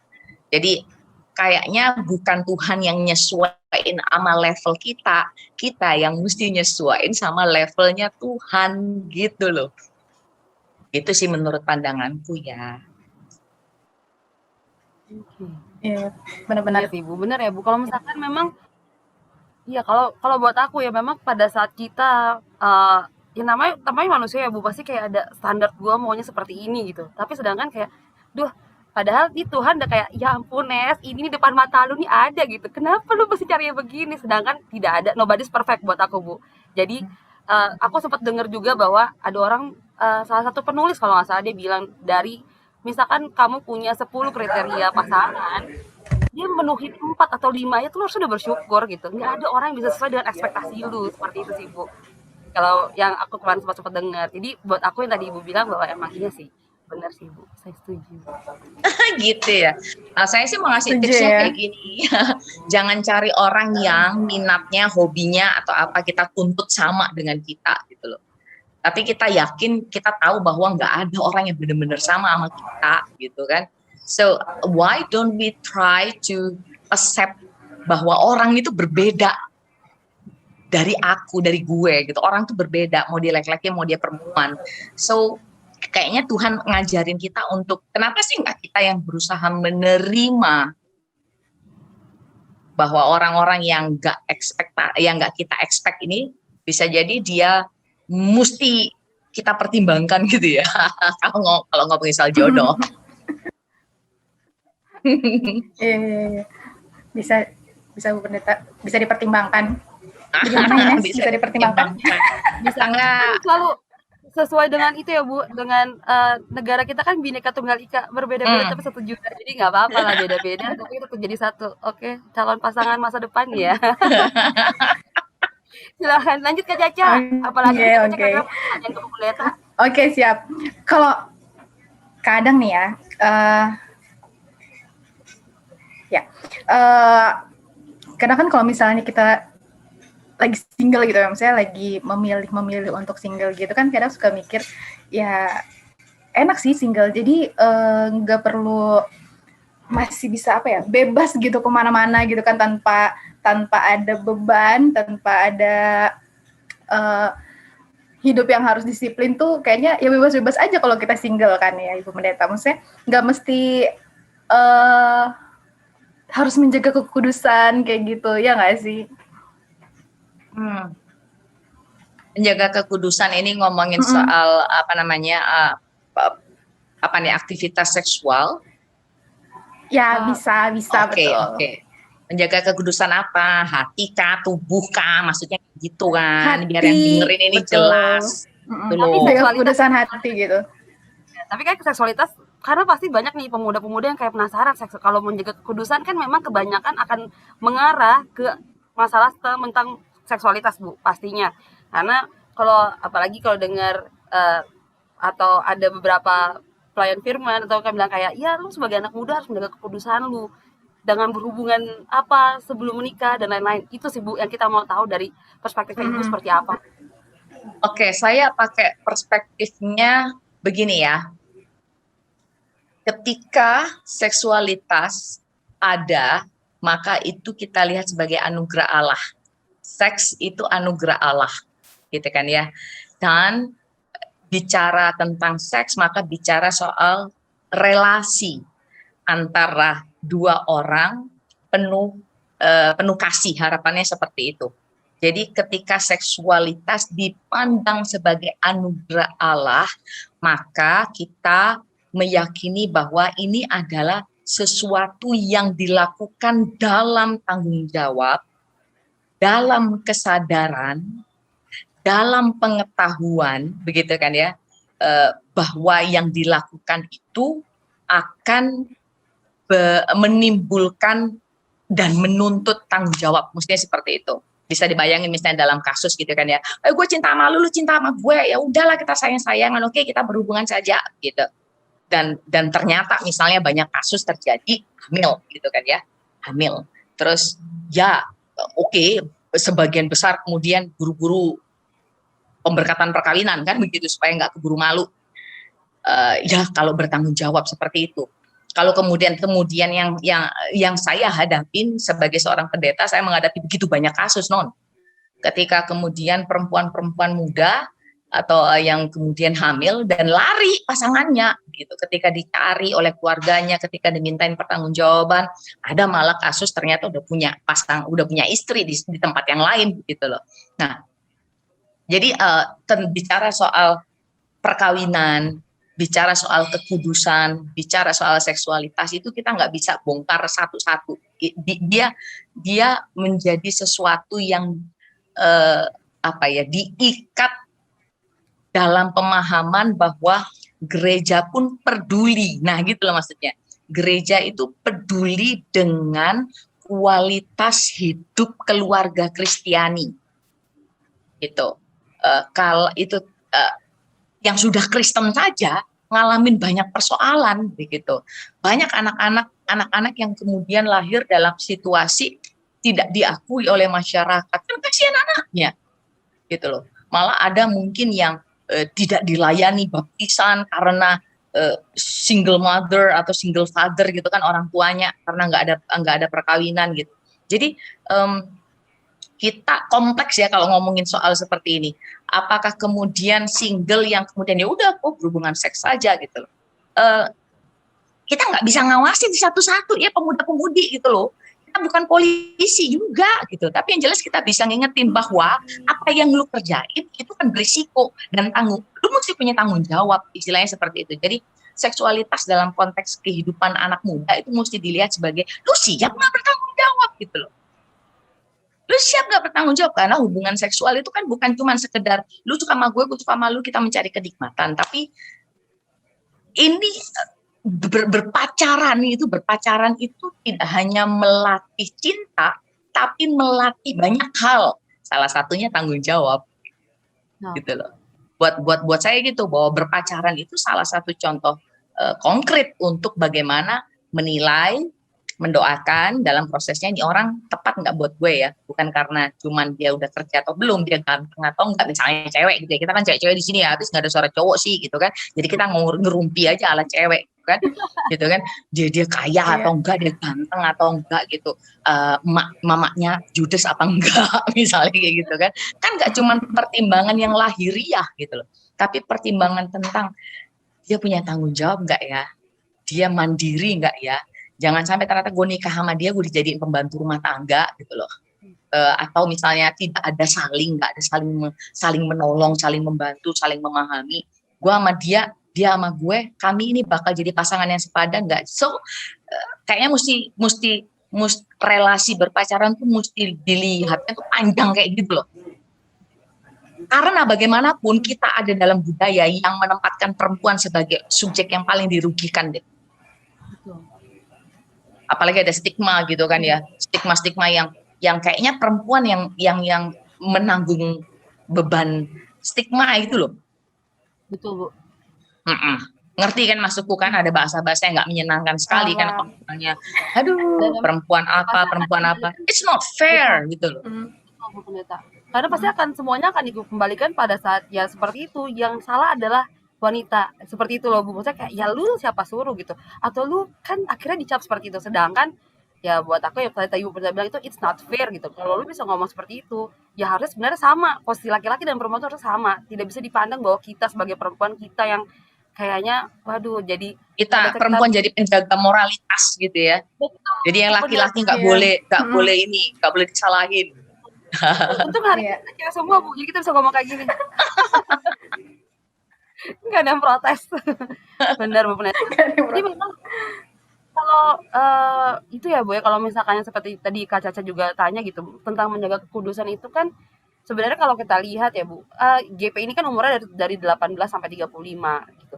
Jadi kayaknya bukan Tuhan yang nyesuaiin sama level kita yang mesti nyesuaiin sama levelnya Tuhan gitu loh. Itu sih menurut pandanganku ya. Oke. Iya, Iya benar-benar. sih Bu, bener ya Bu. Kalau misalkan memang, iya kalau kalau buat aku ya memang pada saat kita, ya namanya manusia ya Bu, pasti kayak ada standar gua maunya seperti ini gitu. Tapi sedangkan kayak, duh padahal nih Tuhan udah kayak, ya ampun Nes, ini nih depan mata lu nih ada gitu. Kenapa lu mesti cari yang begini? Sedangkan tidak ada, nobody's perfect buat aku Bu. Jadi aku sempat dengar juga bahwa ada orang, salah satu penulis kalau nggak salah dia bilang dari misalkan kamu punya 10 kriteria pasangan, dia menuhin 4 atau 5 ya tuh lu harus udah bersyukur gitu. Nggak ada orang yang bisa sesuai dengan ekspektasi lu, seperti itu sih Bu. Kalau yang aku kemarin sempat dengar. Jadi buat aku yang tadi Ibu bilang bahwa emang iya sih. Benar sih Bu, saya setuju. Gitu ya. Nah, saya sih mau ngasih Setuju tipsnya ya. kayak gini. Jangan cari orang yang minatnya, hobinya atau apa kita tuntut sama dengan kita gitu loh. Tapi kita yakin, kita tahu bahwa nggak ada orang yang benar-benar sama kita gitu kan. So why don't we try to accept bahwa orang itu berbeda dari aku, dari gue gitu. Orang tuh berbeda, mau dia laki-laki, mau dia perempuan. So kayaknya Tuhan ngajarin kita untuk kenapa sih nggak kita yang berusaha menerima bahwa orang-orang yang nggak kita expect ini bisa jadi dia mesti kita pertimbangkan gitu ya. Kalau ngomongin soal jodoh. Iya, iya, iya. Bisa bisa Bu Pendeta, bisa dipertimbangkan. Bagaimana Ines? Bisa dipertimbangkan? Bisa kan selalu sesuai dengan itu ya Bu, dengan negara kita kan Bhinneka Tunggal Ika, berbeda-beda tapi satu juga. Jadi nggak apa-apa lah beda-beda, tapi tetap jadi satu. Oke, calon pasangan masa depan ya. Silahkan lanjut ke Caca. Apalagi Oke, nih Caca oke. kira-kira pertanyaan ke Bu Pendeta. Oke, siap. Kalau kadang nih ya, kadang kan kalau misalnya kita lagi single gitu ya, misalnya lagi memilih untuk single gitu kan, kadang suka mikir ya enak sih single, jadi nggak perlu, masih bisa apa ya, bebas gitu kemana-mana gitu kan, tanpa ada beban, tanpa ada hidup yang harus disiplin tuh, kayaknya ya bebas-bebas aja kalau kita single kan ya Ibu Pendeta. Maksudnya nggak mesti harus menjaga kekudusan kayak gitu, ya nggak sih? Menjaga kekudusan ini ngomongin soal apa namanya apa nih, aktivitas seksual. Ya bisa betul. Oke. Menjaga kekudusan apa? Hati kah, tubuh kah? Maksudnya gitu kan. Hati, biar yang dengerin ini betul. jelas. Tapi Menjaga kekudusan hati gitu. Tapi kan seksualitas, karena pasti banyak nih pemuda-pemuda yang kayak penasaran kalau menjaga kekudusan kan memang kebanyakan akan mengarah ke masalah tentang seksualitas Bu, pastinya. Karena kalau apalagi kalau dengar atau ada beberapa pelayan firman atau kan bilang kayak, ya lu sebagai anak muda harus menjaga kekudusan lu dengan berhubungan apa sebelum menikah dan lain-lain. Itu sih Bu yang kita mau tahu dari perspektif Ibu seperti apa. Oke, saya pakai perspektifnya begini ya. Ketika seksualitas ada, maka itu kita lihat sebagai anugerah Allah. Seks itu anugerah Allah, gitu kan ya. Dan bicara tentang seks, maka bicara soal relasi antara dua orang penuh kasih, harapannya seperti itu. Jadi ketika seksualitas dipandang sebagai anugerah Allah, maka kita meyakini bahwa ini adalah sesuatu yang dilakukan dalam tanggung jawab, dalam kesadaran, dalam pengetahuan, begitu kan ya, bahwa yang dilakukan itu akan menimbulkan dan menuntut tanggung jawab, mestinya seperti itu. Bisa dibayangin misalnya dalam kasus gitu kan ya, gue cinta sama lu cinta sama gue, ya udahlah kita sayang-sayangan, oke kita berhubungan saja gitu. Dan ternyata misalnya banyak kasus terjadi hamil gitu kan ya, hamil. Terus ya oke, sebagian besar kemudian buru-buru pemberkatan perkawinan kan begitu supaya nggak keburu malu. Ya kalau bertanggung jawab seperti itu. Kalau kemudian yang saya hadapin sebagai seorang pendeta, saya menghadapi begitu banyak kasus ketika kemudian perempuan-perempuan muda atau yang kemudian hamil dan lari pasangannya gitu ketika dicari oleh keluarganya, ketika dimintain pertanggungjawaban, ada malah kasus ternyata udah punya istri di tempat yang lain gitu loh. Nah, jadi bicara soal perkawinan, bicara soal kekudusan, bicara soal seksualitas itu kita nggak bisa bongkar satu-satu. Dia menjadi sesuatu yang diikat dalam pemahaman bahwa gereja pun peduli. Nah, gitu loh maksudnya. Gereja itu peduli dengan kualitas hidup keluarga Kristiani. Gitu. Kalau itu yang sudah Kristen saja ngalamin banyak persoalan begitu. Banyak anak-anak yang kemudian lahir dalam situasi tidak diakui oleh masyarakat. Kan kasihan anaknya. Gitu loh. Malah ada mungkin yang tidak dilayani baptisan karena single mother atau single father gitu kan orang tuanya karena nggak ada perkawinan gitu. Jadi kita kompleks ya kalau ngomongin soal seperti ini. Apakah kemudian single yang kemudian ya udah berhubungan seks saja gitu loh. Kita nggak bisa ngawasin satu-satu ya pemuda-pemudi gitu loh. Kita bukan polisi juga gitu, tapi yang jelas kita bisa ngingetin bahwa apa yang lu kerjain itu kan berisiko dan lu mesti punya tanggung jawab, istilahnya seperti itu. Jadi seksualitas dalam konteks kehidupan anak muda itu mesti dilihat sebagai lu siap nggak bertanggung jawab gitu loh. Lu siap nggak bertanggung jawab, karena hubungan seksual itu kan bukan cuma sekedar lu suka sama gue suka sama lu, kita mencari kenikmatan, tapi ini berpacaran itu tidak hanya melatih cinta, tapi melatih banyak hal. Salah satunya tanggung jawab, gitu loh. Buat saya gitu, bahwa berpacaran itu salah satu contoh konkret untuk bagaimana menilai, mendoakan dalam prosesnya ini orang tepat nggak buat gue ya, bukan karena cuman dia udah kerja atau belum, dia ganteng atau nggak, misalnya cewek gitu ya, kita kan cewek-cewek di sini ya, habis nggak ada suara cowok sih gitu kan, jadi kita ngerumpi aja ala cewek kan, gitu kan, dia kaya atau enggak, dia ganteng atau enggak gitu, mamanya judes apa enggak, misalnya kayak gitu kan nggak cuman pertimbangan yang lahiriah gitu loh, tapi pertimbangan tentang dia punya tanggung jawab nggak ya, dia mandiri nggak ya. Jangan sampai ternyata gue nikah sama dia, gue dijadiin pembantu rumah tangga gitu loh. Atau misalnya tidak ada nggak ada saling menolong, saling membantu, saling memahami. Gue sama dia sama gue, kami ini bakal jadi pasangan yang sepadan nggak? So kayaknya mesti relasi berpacaran tuh mesti dilihatnya tuh panjang kayak gitu loh. Karena bagaimanapun kita ada dalam budaya yang menempatkan perempuan sebagai subjek yang paling dirugikan deh. Apalagi ada stigma gitu kan ya, stigma yang kayaknya perempuan yang menanggung beban stigma itu loh. Betul, Bu. Ngerti kan maksudku kan, ada bahasa-bahasa yang nggak menyenangkan sekali kan, misalnya aduh perempuan apa, it's not fair gitu loh. Karena pasti semuanya akan dikembalikan pada saat ya seperti itu, yang salah adalah wanita, seperti itu loh Bu. Maksudnya kayak ya lu siapa suruh gitu, atau lu kan akhirnya dicap seperti itu, sedangkan ya buat aku ya tadi Ibu pernah bilang itu it's not fair gitu. Kalau lu bisa ngomong seperti itu ya harusnya sebenarnya sama, posisi laki-laki dan perempuan itu harus sama, tidak bisa dipandang bahwa kita sebagai perempuan kita yang kayaknya waduh jadi kita perempuan jadi penjaga moralitas gitu ya. Betul, jadi yang laki-laki nggak boleh ini, nggak boleh disalahin. Untung hari ini kita semua Bu, jadi kita bisa ngomong kayak gini. Nggak ada yang protes. Benar Bu. Jadi memang kalau itu ya Bu ya, kalau misalkan seperti tadi Kak Caca juga tanya gitu tentang menjaga kekudusan itu kan sebenarnya kalau kita lihat ya Bu, GP ini kan umurnya dari 18 sampai 35 gitu.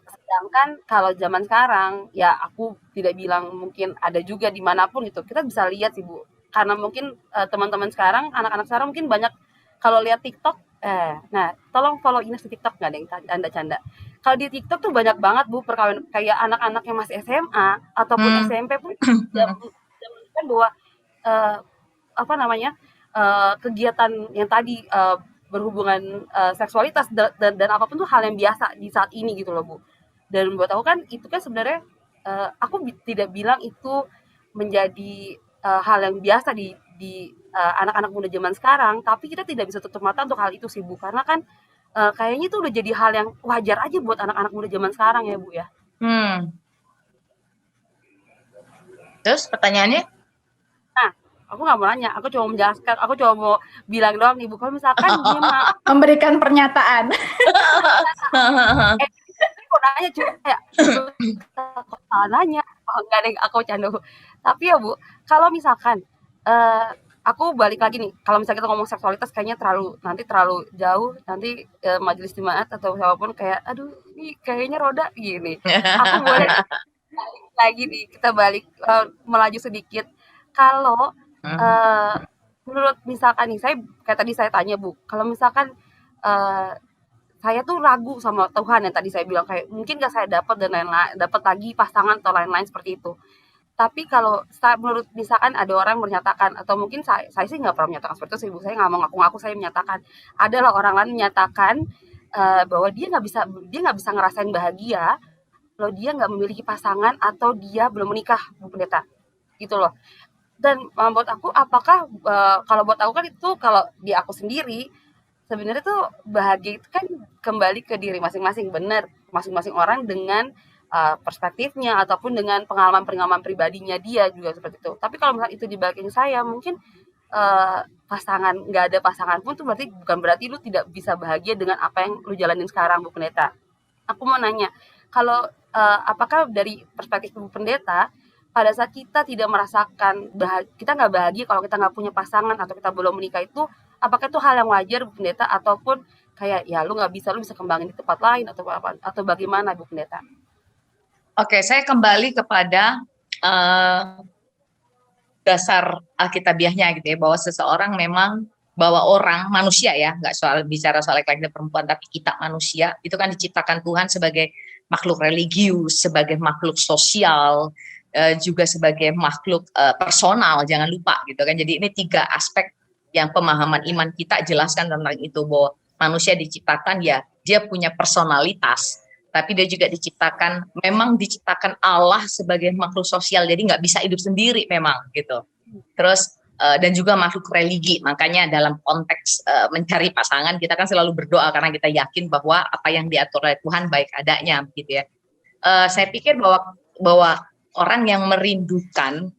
Sedangkan kalau zaman sekarang ya aku tidak bilang mungkin ada juga dimanapun gitu, kita bisa lihat sih Bu, karena mungkin teman-teman sekarang, anak-anak sekarang mungkin banyak kalau lihat TikTok. Nah, tolong follow Ines di TikTok, nggak ada yang canda-canda. Kalau di TikTok tuh banyak banget Bu perkawinan kayak anak-anak yang masih SMA ataupun SMP pun kan bahwa kegiatan yang tadi berhubungan seksualitas dan apapun tuh hal yang biasa di saat ini gitu loh Bu. Dan buat aku kan itu kan sebenarnya aku tidak bilang itu menjadi hal yang biasa di anak-anak muda zaman sekarang, tapi kita tidak bisa tutup mata untuk hal itu sih Bu, karena kan kayaknya itu udah jadi hal yang wajar aja buat anak-anak muda zaman sekarang ya, Bu, ya. Terus pertanyaannya? Nah, aku nggak mau nanya, aku cuma menjelaskan, aku cuma mau bilang doang nih, Bu, kalau misalkan memang Memberikan pernyataan. Aku mau nanya cuma kayak nanya, oh, enggak deh, aku canda, Bu. Tapi ya, Bu, kalau misalkan aku balik lagi nih, kalau misalnya kita ngomong seksualitas kayaknya nanti terlalu jauh, nanti majelis jemaat atau siapapun kayak, aduh, ini kayaknya roda gini. Aku boleh lagi nih, kita balik melaju sedikit. Kalau menurut misalkan nih, kayak tadi saya tanya, Bu, kalau misalkan saya tuh ragu sama Tuhan yang tadi saya bilang kayak mungkin gak saya dapat dan lain-lain, dapat lagi pasangan atau lain-lain seperti itu. Tapi kalau menurut misalkan ada orang menyatakan, atau mungkin saya sih nggak pernah menyatakan seperti itu, Ibu, saya nggak mau ngaku-ngaku saya menyatakan, adalah orang lain menyatakan bahwa dia nggak bisa ngerasain bahagia kalau dia nggak memiliki pasangan atau dia belum menikah, Bu Pendeta, gitu loh. Dan buat aku, apakah kalau buat aku kan itu kalau di aku sendiri sebenarnya tuh bahagia itu kan kembali ke diri masing-masing, benar, masing-masing orang dengan perspektifnya ataupun dengan pengalaman-pengalaman pribadinya dia juga seperti itu. Tapi kalau misalnya itu dibalikin saya, mungkin nggak ada pasangan pun tuh bukan berarti lu tidak bisa bahagia dengan apa yang lu jalanin sekarang, Bu Pendeta. Aku mau nanya, kalau apakah dari perspektif Bu Pendeta, pada saat kita tidak merasakan kita nggak bahagia kalau kita nggak punya pasangan atau kita belum menikah itu, apakah itu hal yang wajar, Bu Pendeta, ataupun kayak ya lu bisa kembangin di tempat lain atau bagaimana, Bu Pendeta? Oke, saya kembali kepada dasar alkitabiahnya gitu ya, bahwa seseorang memang, bahwa orang manusia ya, nggak bicara soal laki-laki dan perempuan, tapi kita manusia itu kan diciptakan Tuhan sebagai makhluk religius, sebagai makhluk sosial, juga sebagai makhluk personal, jangan lupa gitu kan. Jadi ini 3 aspek yang pemahaman iman kita jelaskan tentang itu, bahwa manusia diciptakan ya dia punya personalitas, tapi dia juga memang diciptakan Allah sebagai makhluk sosial, jadi nggak bisa hidup sendiri memang gitu. Terus dan juga makhluk religi, makanya dalam konteks mencari pasangan kita kan selalu berdoa karena kita yakin bahwa apa yang diatur oleh Tuhan baik adanya, gitu ya. Saya pikir bahwa orang yang merindukan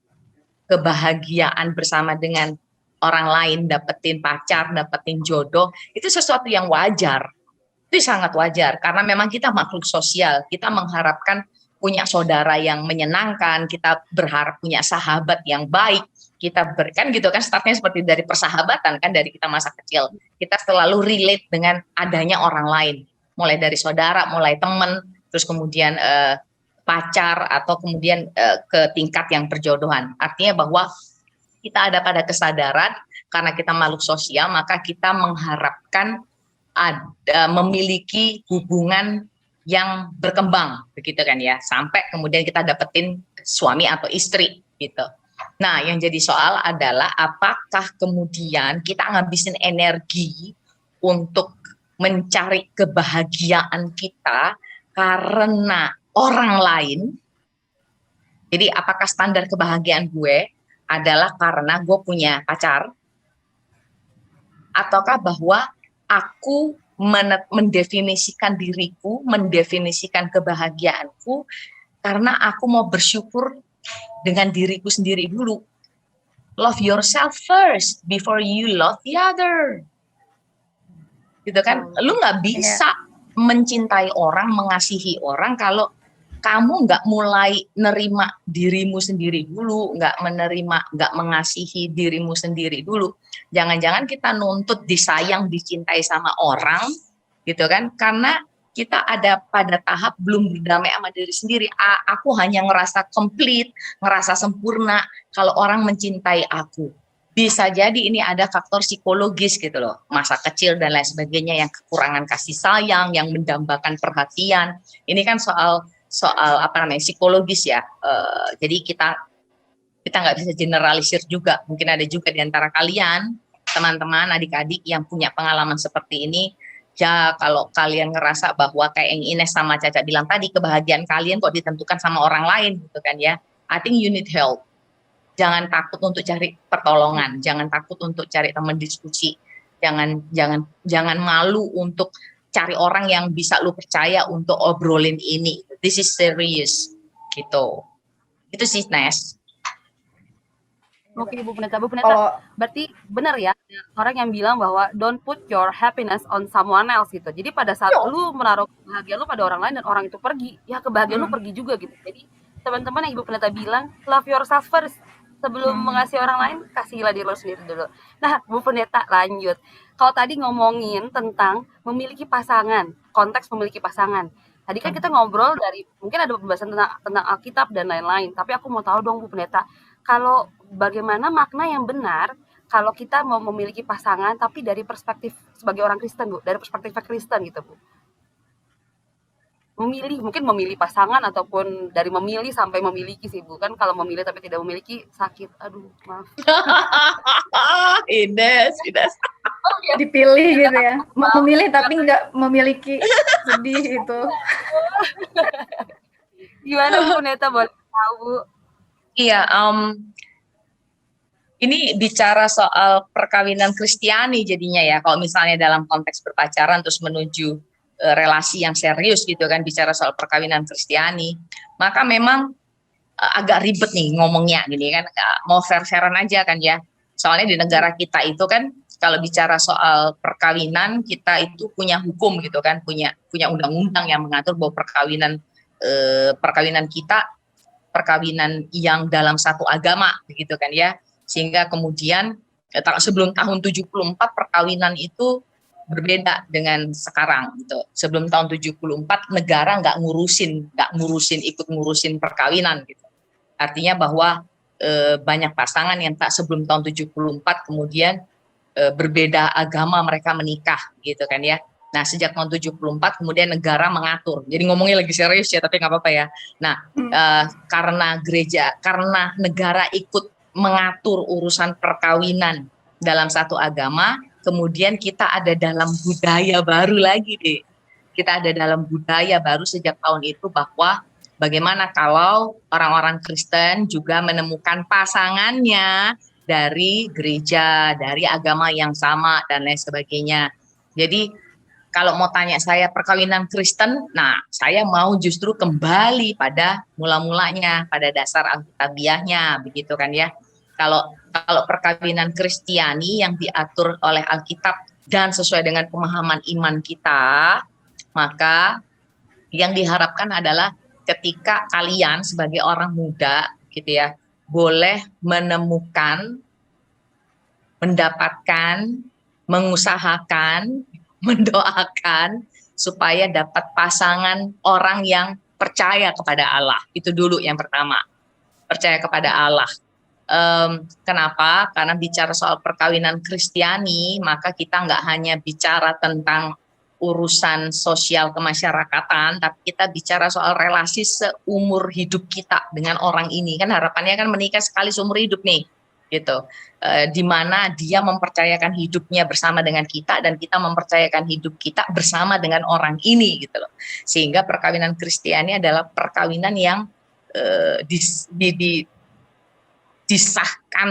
kebahagiaan bersama dengan orang lain, dapetin pacar, dapetin jodoh, itu sesuatu yang wajar. Itu sangat wajar, karena memang kita makhluk sosial, kita mengharapkan punya saudara yang menyenangkan, kita berharap punya sahabat yang baik, kita kan gitu kan, startnya seperti dari persahabatan kan, dari kita masa kecil, kita selalu relate dengan adanya orang lain, mulai dari saudara, mulai teman, terus kemudian pacar, atau kemudian ke tingkat yang perjodohan. Artinya bahwa kita ada pada kesadaran, karena kita makhluk sosial, maka kita mengharapkan memiliki hubungan yang berkembang, begitu kan ya, sampai kemudian kita dapetin suami atau istri gitu. Nah, yang jadi soal adalah apakah kemudian kita ngabisin energi untuk mencari kebahagiaan kita karena orang lain. Jadi apakah standar kebahagiaan gue adalah karena gue punya pacar, ataukah bahwa aku mendefinisikan diriku, mendefinisikan kebahagiaanku karena aku mau bersyukur dengan diriku sendiri dulu. Love yourself first before you love the other. Gitu kan? Lu nggak bisa mencintai orang, mengasihi orang kalau kamu nggak mulai nerima dirimu sendiri dulu, nggak mengasihi dirimu sendiri dulu. Jangan-jangan kita nuntut disayang, dicintai sama orang, gitu kan? Karena kita ada pada tahap belum berdamai sama diri sendiri. Aku hanya ngerasa komplit, ngerasa sempurna kalau orang mencintai aku. Bisa jadi ini ada faktor psikologis gitu loh, masa kecil dan lain sebagainya, yang kekurangan kasih sayang, yang mendambakan perhatian. Ini kan soal psikologis ya. Jadi kita nggak bisa generalisir juga. Mungkin ada juga di antara kalian, teman-teman, adik-adik yang punya pengalaman seperti ini. Ya, kalau kalian ngerasa bahwa kayak yang Ines sama Caca bilang tadi, kebahagiaan kalian kok ditentukan sama orang lain gitu kan ya. I think you need help. Jangan takut untuk cari pertolongan, jangan takut untuk cari teman diskusi. Jangan malu untuk cari orang yang bisa lu percaya untuk obrolin ini. This is serious gitu. Itu sih Nes. Oke, Bu Pendeta. Bu Pendeta, Kalau berarti benar ya ada orang yang bilang bahwa don't put your happiness on someone else gitu. Jadi pada saat lu menaruh kebahagiaan lu pada orang lain dan orang itu pergi, ya kebahagiaan lu pergi juga gitu. Jadi teman-teman yang Ibu Pendeta bilang, love yourself first. Sebelum mengasihi orang lain, kasihilah diri lo sendiri dulu. Nah, Bu Pendeta lanjut. Kalau tadi ngomongin tentang memiliki pasangan, konteks memiliki pasangan. Tadi kan kita ngobrol dari, mungkin ada pembahasan tentang Alkitab dan lain-lain. Tapi aku mau tahu dong Bu Pendeta, kalau bagaimana makna yang benar kalau kita mau memiliki pasangan tapi dari perspektif sebagai orang Kristen, Bu, dari perspektif Kristen gitu, Bu. Mungkin memilih pasangan ataupun dari memilih sampai memiliki sih, Bu. Kan kalau memilih tapi tidak memiliki sakit. Aduh, maaf. Ines. dipilih gitu ya, memilih tapi nggak memiliki, sedih itu. Gimana Bu Pendeta, boleh tahu, Bu? Iya, ini bicara soal perkawinan Kristiani jadinya ya. Kalau misalnya dalam konteks berpacaran terus menuju relasi yang serius gitu kan, bicara soal perkawinan Kristiani, maka memang agak ribet nih ngomongnya gini kan. Mau fair-fairan aja kan ya. Soalnya di negara kita itu kan kalau bicara soal perkawinan, kita itu punya hukum gitu kan, punya undang-undang yang mengatur bahwa perkawinan kita perkawinan yang dalam satu agama begitu kan ya, sehingga kemudian sebelum tahun 74 perkawinan itu berbeda dengan sekarang gitu. Sebelum tahun 74 negara nggak ikut ngurusin perkawinan gitu. Artinya bahwa banyak pasangan yang tak sebelum tahun 74 kemudian berbeda agama mereka menikah gitu kan ya. Nah, sejak tahun 74 kemudian negara mengatur. Jadi ngomongnya lagi serius ya, tapi nggak apa-apa ya. Nah, karena negara ikut mengatur urusan perkawinan dalam satu agama, kemudian kita ada dalam budaya baru lagi deh. Kita ada dalam budaya baru sejak tahun itu bahwa bagaimana kalau orang-orang Kristen juga menemukan pasangannya dari gereja, dari agama yang sama, dan lain sebagainya. Jadi, kalau mau tanya saya perkawinan Kristen, nah saya mau justru kembali pada mula-mulanya, pada dasar alkitabiahnya, begitu kan ya. Kalau perkawinan Kristiani yang diatur oleh Alkitab dan sesuai dengan pemahaman iman kita, maka yang diharapkan adalah ketika kalian sebagai orang muda, gitu ya, boleh menemukan, mendapatkan, mengusahakan, mendoakan supaya dapat pasangan orang yang percaya kepada Allah. Itu dulu yang pertama, percaya kepada Allah. Kenapa? Karena bicara soal perkawinan Kristiani, maka kita nggak hanya bicara tentang urusan sosial kemasyarakatan, tapi kita bicara soal relasi seumur hidup kita dengan orang ini. Kan harapannya kan menikah sekali seumur hidup nih, gitu. Di mana dia mempercayakan hidupnya bersama dengan kita dan kita mempercayakan hidup kita bersama dengan orang ini gitu loh. Sehingga perkawinan Kristiani adalah perkawinan yang disahkan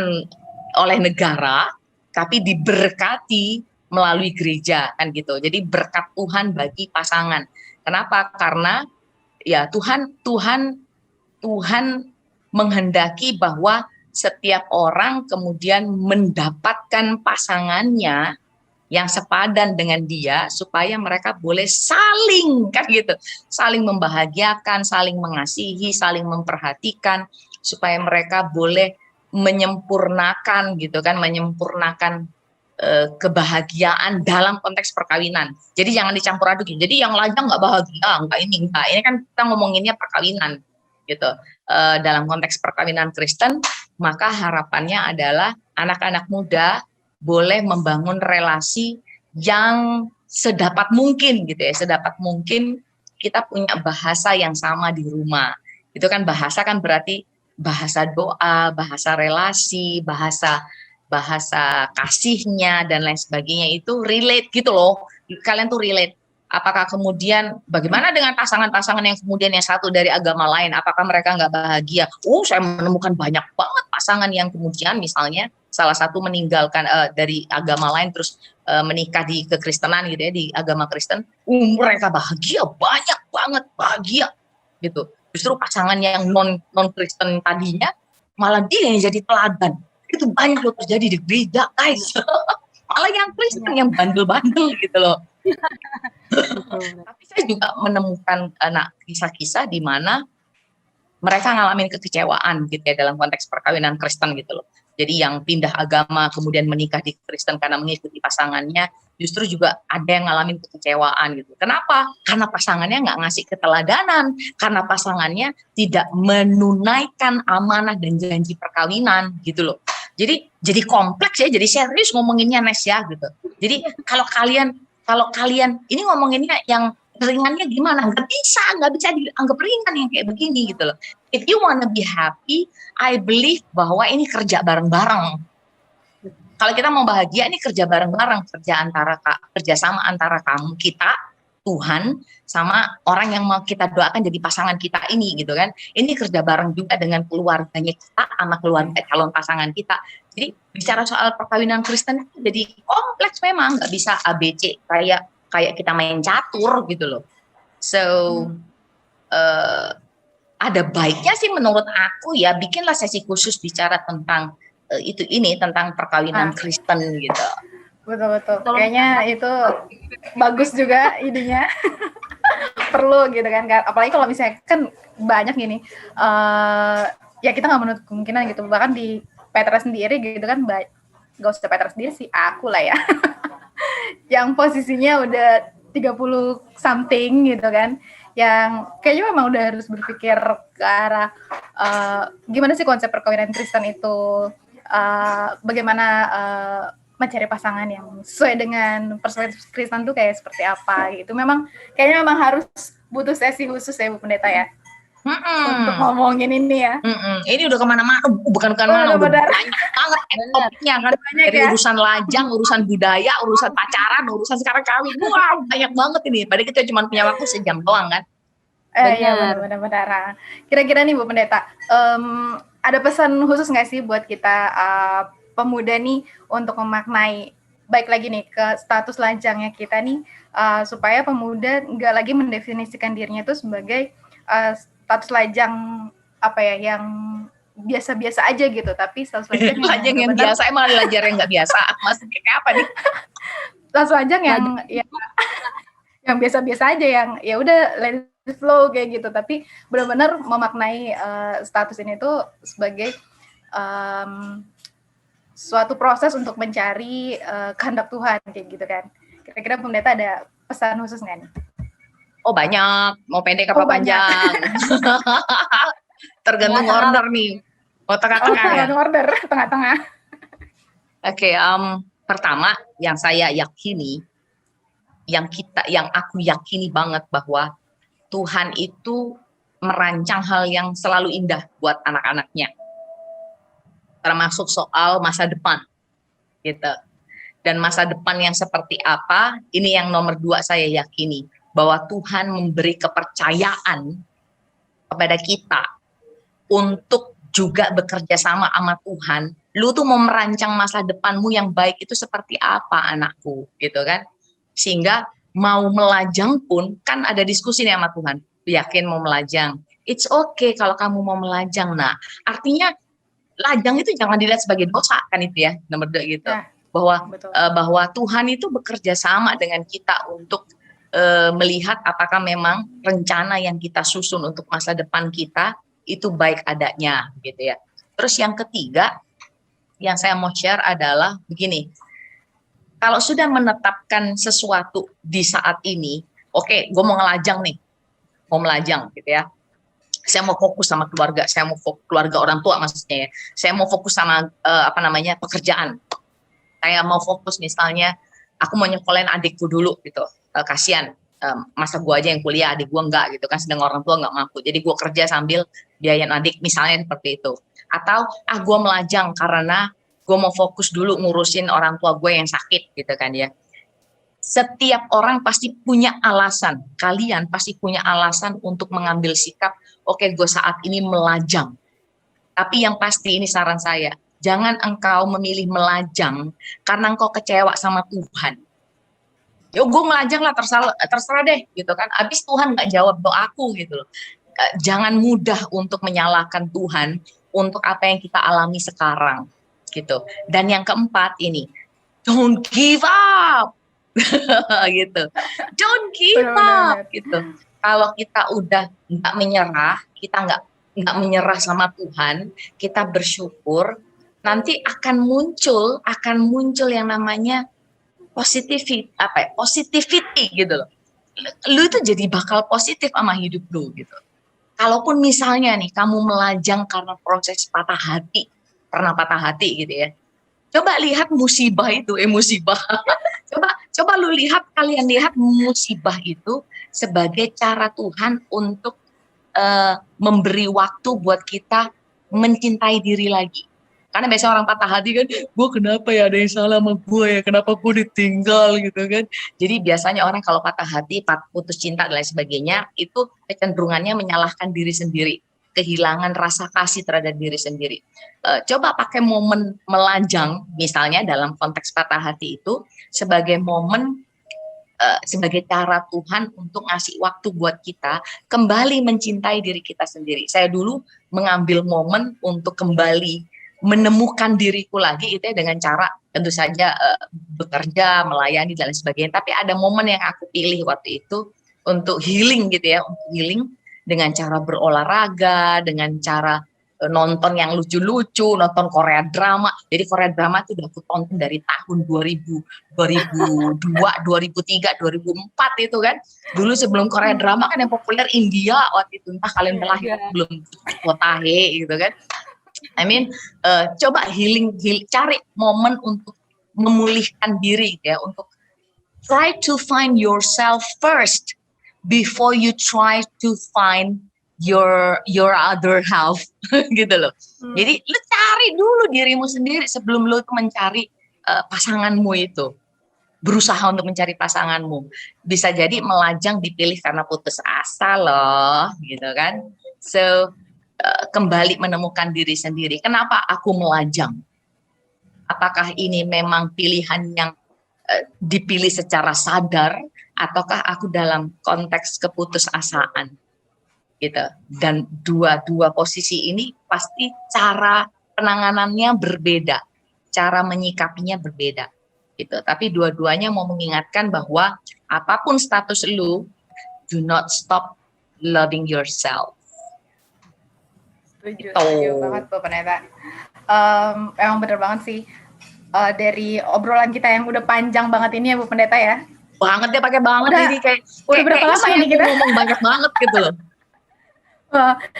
oleh negara tapi diberkati melalui gereja kan gitu. Jadi berkat Tuhan bagi pasangan. Kenapa? Karena ya Tuhan menghendaki bahwa setiap orang kemudian mendapatkan pasangannya yang sepadan dengan dia supaya mereka boleh saling kan gitu, saling membahagiakan, saling mengasihi, saling memperhatikan supaya mereka boleh menyempurnakan gitu kan, menyempurnakan kebahagiaan dalam konteks perkawinan. Jadi jangan dicampur aduk. Jadi yang lainnya nggak bahagia, nggak ini enggak. Ini kan kita ngomonginnya perkawinan gitu. Dalam konteks perkawinan Kristen, maka harapannya adalah anak-anak muda boleh membangun relasi yang sedapat mungkin gitu ya, sedapat mungkin kita punya bahasa yang sama di rumah. Itu kan bahasa kan berarti bahasa doa, bahasa relasi, bahasa kasihnya dan lain sebagainya itu relate gitu loh. Kalian tuh relate. Apakah kemudian bagaimana dengan pasangan-pasangan yang kemudian yang satu dari agama lain? Apakah mereka nggak bahagia? Saya menemukan banyak banget pasangan yang kemudian misalnya salah satu meninggalkan dari agama lain terus menikah di kekristenan gitu ya, di agama Kristen, mereka bahagia, banyak banget bahagia gitu. Justru pasangan yang non Kristen tadinya malah dia yang jadi teladan. Itu banyak loh terjadi di gereja, guys. Malah yang Kristen yang bandel-bandel gitu loh. Tapi saya juga menemukan kisah-kisah di mana mereka ngalamin kekecewaan gitu ya dalam konteks perkawinan Kristen gitu loh. Jadi yang pindah agama kemudian menikah di Kristen karena mengikuti pasangannya, justru juga ada yang ngalamin kekecewaan gitu. Kenapa? Karena pasangannya nggak ngasih keteladanan, karena pasangannya tidak menunaikan amanah dan janji perkawinan gitu loh. Jadi kompleks ya, jadi serius ngomonginnya Nes ya gitu. Jadi kalau kalian ini ngomonginnya yang ringannya gimana? Nggak bisa dianggap ringan yang kayak begini gitu loh. If you wanna be happy, I believe bahwa ini kerja bareng-bareng. Kalau kita mau bahagia, ini kerja bareng-bareng, kerjasama antara kamu, kita, Tuhan, sama orang yang mau kita doakan jadi pasangan kita ini gitu kan. Ini kerja bareng juga dengan keluarganya kita, sama keluarga calon pasangan kita. Jadi bicara soal perkawinan Kristen jadi kompleks memang, nggak bisa ABC kayak kita main catur gitu loh. So ada baiknya sih menurut aku ya, bikinlah sesi khusus bicara tentang tentang perkawinan Kristen gitu. Betul. Kayaknya itu bagus juga idenya. Perlu gitu kan. Apalagi kalau misalnya kan banyak gini. Ya kita nggak menutup kemungkinan gitu. Bahkan di Petra sendiri gitu kan, gak usah Petra sendiri sih, aku lah ya. Yang posisinya udah 30 something gitu kan. Yang kayaknya memang udah harus berpikir ke arah gimana sih konsep perkawinan Kristen itu, bagaimana mencari pasangan yang sesuai dengan perspektif Kristen tuh kayak seperti apa gitu. Kayaknya memang harus butuh sesi khusus ya Bu Pendeta ya. Untuk ngomongin ini ya. Ini udah kemana-mana, bukan kemana-mana, udah banyak banget topiknya kan. Dari urusan lajang, urusan budaya, urusan pacaran, urusan sekarang kawin. Wow, banyak banget ini. Padahal kita cuma punya waktu sejam doang kan. Iya benar-benar. Kira-kira nih Bu Pendeta, ada pesan khusus nggak sih buat kita pemuda nih untuk memaknai baik lagi nih ke status lajangnya kita nih, supaya pemuda nggak lagi mendefinisikan dirinya itu sebagai status lajang yang biasa-biasa aja gitu, tapi status lajang yang biasa, emang ada lajang yang nggak biasa, maksudnya kayak apa nih? Status lajang yang biasa-biasa aja, yang ya udah let it flow kayak gitu, tapi benar-benar memaknai status ini tuh sebagai suatu proses untuk mencari kehendak Tuhan kayak gitu kan. Kira-kira Pendeta ada pesan khusus nggak nih? Oh banyak, mau pendek apa panjang? Tergantung order nih. Oh tengah-tengah ya? Tergantung order, tengah-tengah. Oke, pertama yang saya yakini, yang aku yakini banget bahwa Tuhan itu merancang hal yang selalu indah buat anak-anaknya. Termasuk soal masa depan, gitu. Dan masa depan yang seperti apa, ini yang nomor 2 saya yakini. Bahwa Tuhan memberi kepercayaan kepada kita untuk juga bekerja sama Tuhan. Lu tuh mau merancang masa depanmu yang baik itu seperti apa anakku, gitu kan. Sehingga mau melajang pun, kan ada diskusi nih sama Tuhan. Yakin mau melajang? It's okay kalau kamu mau melajang. Nah, artinya lajang itu jangan dilihat sebagai dosa kan itu ya, nomor 2 gitu. Ya, bahwa Tuhan itu bekerja sama dengan kita untuk melihat apakah memang rencana yang kita susun untuk masa depan kita itu baik adanya gitu ya. Terus yang ketiga yang saya mau share adalah begini, kalau sudah menetapkan sesuatu di saat ini, oke, gue mau ngelajang nih, mau melajang gitu ya, saya mau fokus sama keluarga, saya mau fokus keluarga orang tua maksudnya ya, saya mau fokus sama pekerjaan, saya mau fokus misalnya aku mau nyekolahin adikku dulu gitu, kasihan masa gue aja yang kuliah, adik gue enggak gitu kan, sedang orang tua enggak mampu, jadi gue kerja sambil biayain adik misalnya seperti itu. Atau gue melajang karena gue mau fokus dulu ngurusin orang tua gue yang sakit gitu kan ya. Setiap orang pasti punya alasan, kalian pasti punya alasan untuk mengambil sikap, oke, gue saat ini melajang. Tapi yang pasti ini saran saya, Jangan engkau memilih melajang karena engkau kecewa sama Tuhan. Ya gue melajang lah, terserah deh gitu kan. Abis Tuhan nggak jawab doaku gitu loh. Jangan mudah untuk menyalahkan Tuhan untuk apa yang kita alami sekarang gitu. Dan yang keempat ini, don't give up. Gitu. Don't give up gitu. Kalau kita udah nggak menyerah, kita nggak menyerah sama Tuhan, kita bersyukur, nanti akan muncul yang namanya positivity gitu loh. Lu itu jadi bakal positif sama hidup lu gitu. Kalaupun misalnya nih kamu melajang karena proses pernah patah hati gitu ya. Coba lihat musibah itu, musibah. Kalian lihat musibah itu sebagai cara Tuhan untuk memberi waktu buat kita mencintai diri lagi. Karena biasanya orang patah hati kan, gue kenapa ya, ada yang salah sama gue ya, kenapa gue ditinggal gitu kan. Jadi biasanya orang kalau patah hati, putus cinta dan lain sebagainya, itu kecenderungannya menyalahkan diri sendiri, kehilangan rasa kasih terhadap diri sendiri. Coba pakai momen melajang, misalnya dalam konteks patah hati itu, sebagai momen, sebagai cara Tuhan untuk ngasih waktu buat kita kembali mencintai diri kita sendiri. Saya dulu mengambil momen untuk kembali menemukan diriku lagi itu ya dengan cara tentu saja bekerja, melayani dan lain sebagainya. Tapi ada momen yang aku pilih waktu itu untuk healing gitu ya, untuk healing dengan cara berolahraga, dengan cara nonton yang lucu-lucu, nonton Korea drama. Jadi Korea drama itu udah aku tonton dari tahun 2000, 2002, 2003, 2004 itu kan. Dulu sebelum Korea drama kan yang populer India waktu itu, entah kalian melahir belum, Potahe gitu kan. Coba healing, cari momen untuk memulihkan diri ya, untuk try to find yourself first before you try to find your other half gitu loh. Jadi lu cari dulu dirimu sendiri sebelum lu tuh mencari pasanganmu itu. Berusaha untuk mencari pasanganmu. Bisa jadi melajang dipilih karena putus asa loh, gitu kan. So kembali menemukan diri sendiri. Kenapa aku melajang? Apakah ini memang pilihan yang dipilih secara sadar, ataukah aku dalam konteks keputusasaan? Gitu. Dan dua posisi ini pasti cara penanganannya berbeda, cara menyikapinya berbeda. Gitu. Tapi dua-duanya mau mengingatkan bahwa apapun status lu, do not stop loving yourself. Setuju banget Bu Pendeta. Emang bener banget sih, dari obrolan kita yang udah panjang banget ini ya Bu Pendeta ya. Banget ya, pakai banget ini kayak berapa lama ini kita ngomong banyak banget gitu loh.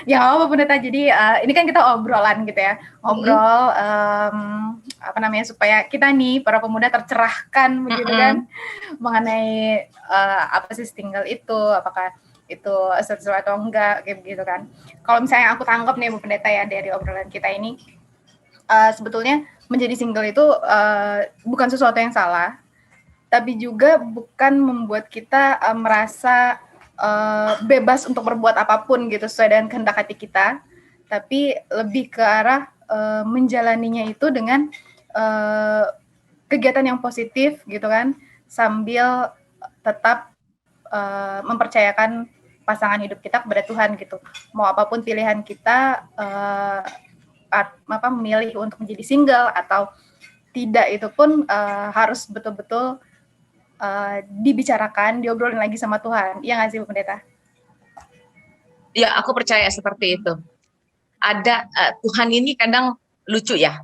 Ya apa Pendeta, jadi ini kan kita obrolan gitu ya, ngobrol supaya kita nih para pemuda tercerahkan begitu kan, mengenai apa sih single itu, apakah itu sesuatu atau enggak kayak begitu kan. Kalau misalnya aku tangkap nih Bu Pendeta ya dari obrolan kita ini, sebetulnya menjadi single itu bukan sesuatu yang salah, tapi juga bukan membuat kita merasa bebas untuk berbuat apapun gitu sesuai dengan kehendak hati kita, tapi lebih ke arah menjalaninya itu dengan kegiatan yang positif gitu kan, sambil tetap mempercayakan pasangan hidup kita kepada Tuhan gitu. Mau apapun pilihan kita, memilih untuk menjadi single atau tidak, itu pun harus betul-betul dibicarakan, diobrolin lagi sama Tuhan. Iya nggak sih Bu Pendeta? Ya, aku percaya seperti itu. Ada Tuhan ini kadang lucu ya.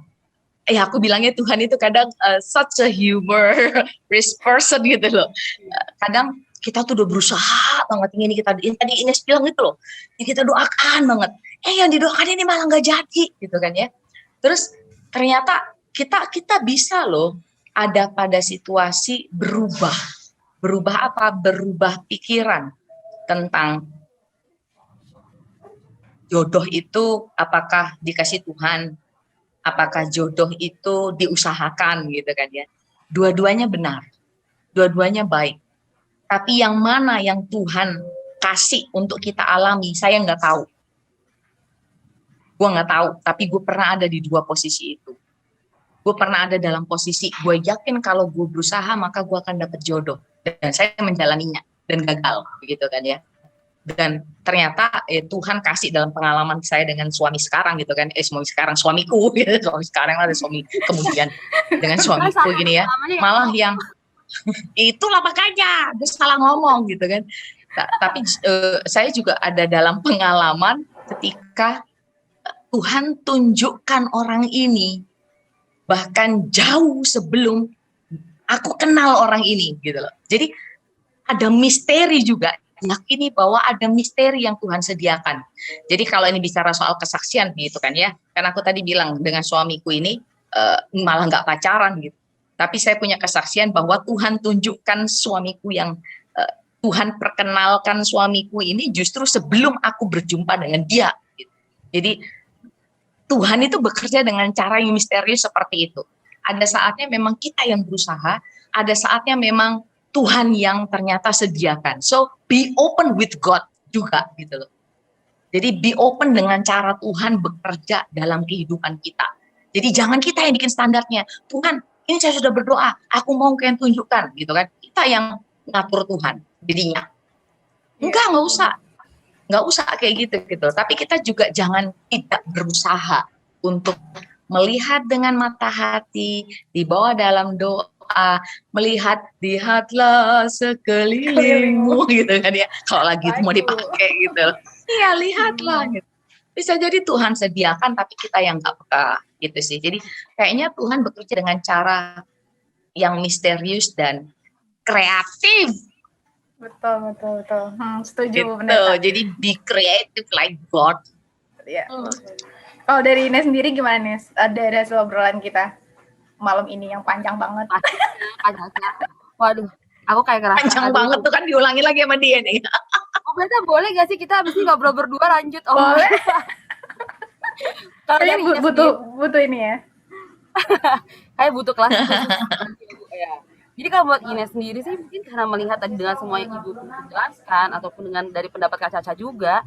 Aku bilangnya Tuhan itu kadang such a humorous person gitu loh. Kadang kita tuh udah berusaha banget, ini tadi Ines bilang gitu loh, kita doakan banget, yang didoakan ini malah nggak jadi gitu kan ya. Terus ternyata kita bisa loh ada pada situasi berubah apa? Berubah pikiran tentang jodoh itu apakah dikasih Tuhan, apakah jodoh itu diusahakan gitu kan ya. Dua-duanya benar, dua-duanya baik. Tapi yang mana yang Tuhan kasih untuk kita alami, saya nggak tahu. Gue nggak tahu, tapi gue pernah ada di dua posisi itu. gue pernah ada dalam posisi gue yakin kalau gue berusaha maka gue akan dapet jodoh, dan saya menjalaninya dan gagal, begitu kan ya. Dan ternyata Tuhan kasih dalam pengalaman saya dengan suami sekarang gitu kan, suamiku gitu, suami sekarang ada suami kemudian dengan suamiku gini ya, malah yang itulah makanya gue salah ngomong gitu kan. Tapi saya juga ada dalam pengalaman ketika Tuhan tunjukkan orang ini bahkan jauh sebelum aku kenal orang ini gitu loh. Jadi ada misteri juga, yakini bahwa ada misteri yang Tuhan sediakan. Jadi kalau ini bicara soal kesaksian gitu kan ya, kan aku tadi bilang dengan suamiku ini malah nggak pacaran gitu, tapi saya punya kesaksian bahwa Tuhan tunjukkan suamiku yang Tuhan perkenalkan suamiku ini justru sebelum aku berjumpa dengan dia gitu. Jadi Tuhan itu bekerja dengan cara yang misterius seperti itu. Ada saatnya memang kita yang berusaha, ada saatnya memang Tuhan yang ternyata sediakan. So be open with God juga gitu loh. Jadi be open dengan cara Tuhan bekerja dalam kehidupan kita. Jadi jangan kita yang bikin standarnya. Tuhan, ini saya sudah berdoa, aku mau kalian tunjukkan gitu kan. Kita yang ngatur Tuhan jadinya. Nggak usah kayak gitu. Tapi kita juga jangan tidak berusaha untuk melihat dengan mata hati, dibawa dalam doa, melihat, lihatlah sekelilingmu gitu kan ya, kalau lagi mau dipakai gitu. Iya, lihatlah gitu. Bisa jadi Tuhan sediakan tapi kita yang nggak peka gitu sih. Jadi kayaknya Tuhan bekerja dengan cara yang misterius dan kreatif. Betul. Setuju Gitu. Pendeta. Jadi be creative like God. Ya. Kalau dari Ines sendiri gimana nih? Ada hasil obrolan kita malam ini yang panjang banget. Waduh, aku kayak ngerasa Panjang banget tuh kan, diulangi lagi sama dia nih. Oh, Pendeta boleh gak sih kita abis ini ngobrol berdua lanjut? Oh, boleh. Kalau Kayaknya dari butuh ini ya. kayak butuh kelas ya. Jadi kalau buat Ines sendiri sih mungkin karena melihat tadi dengan semua yang Ibu jelaskan ataupun dengan dari pendapat Kak Caca juga,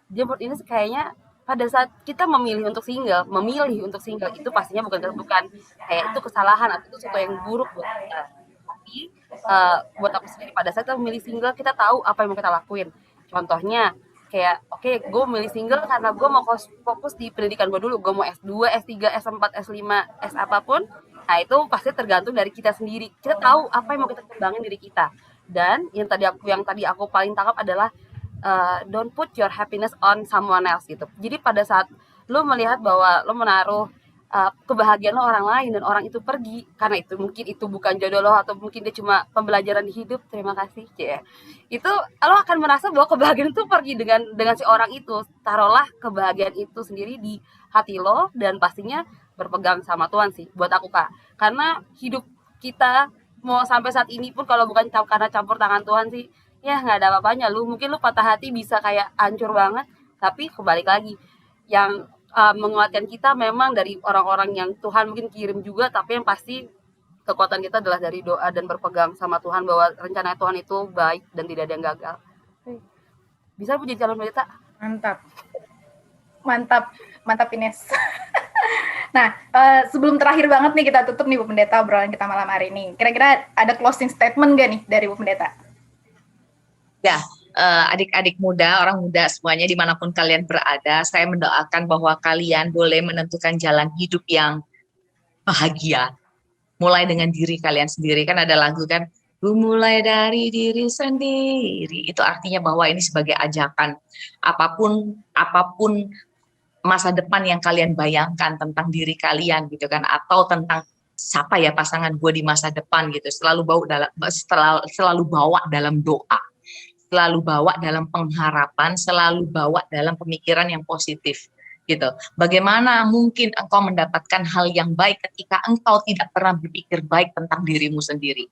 dia buat Ines kayaknya pada saat kita memilih untuk single itu pastinya bukan kayak itu kesalahan atau itu sesuatu yang buruk buat kita. Tapi buat aku sendiri pada saat kita memilih single kita tahu apa yang mau kita lakuin. Contohnya kayak oke, gue milih single karena gue mau fokus di pendidikan gue dulu, gue mau S2, S3, S4, S5, S apapun. Nah itu pasti tergantung dari kita sendiri. Kita tahu apa yang mau kita kembangin diri kita. Dan yang tadi aku paling tangkap adalah don't put your happiness on someone else gitu. Jadi pada saat lo melihat bahwa lo menaruh kebahagiaan lo orang lain dan orang itu pergi karena itu mungkin itu bukan jodoh lo atau mungkin dia cuma pembelajaran di hidup, terima kasih ya. Itu lo akan merasa bahwa kebahagiaan itu pergi dengan si orang itu. Taruhlah kebahagiaan itu sendiri di hati lo dan pastinya berpegang sama Tuhan sih buat aku Kak. Karena hidup kita mau sampai saat ini pun kalau bukan karena campur tangan Tuhan sih ya nggak ada apa-apanya. Mungkin lu patah hati bisa kayak hancur banget, tapi kebalik lagi yang menguatkan kita memang dari orang-orang yang Tuhan mungkin kirim juga, tapi yang pasti kekuatan kita adalah dari doa dan berpegang sama Tuhan bahwa rencana Tuhan itu baik dan tidak ada yang gagal. Bisa jadi calon pendeta? Mantap Ines. Nah, sebelum terakhir banget nih kita tutup nih Bu Pendeta obrolan kita malam hari ini. Kira-kira ada closing statement gak nih dari Bu Pendeta? Ya, adik-adik muda, orang muda semuanya dimanapun kalian berada, saya mendoakan bahwa kalian boleh menentukan jalan hidup yang bahagia. Mulai dengan diri kalian sendiri. Kan ada lagu kan, mulai dari diri sendiri. Itu artinya bahwa ini sebagai ajakan. Apapun masa depan yang kalian bayangkan tentang diri kalian gitu kan, atau tentang siapa ya pasangan gue di masa depan gitu, selalu bawa dalam doa. Selalu bawa dalam pengharapan, selalu bawa dalam pemikiran yang positif gitu. Bagaimana mungkin engkau mendapatkan hal yang baik ketika engkau tidak pernah berpikir baik tentang dirimu sendiri.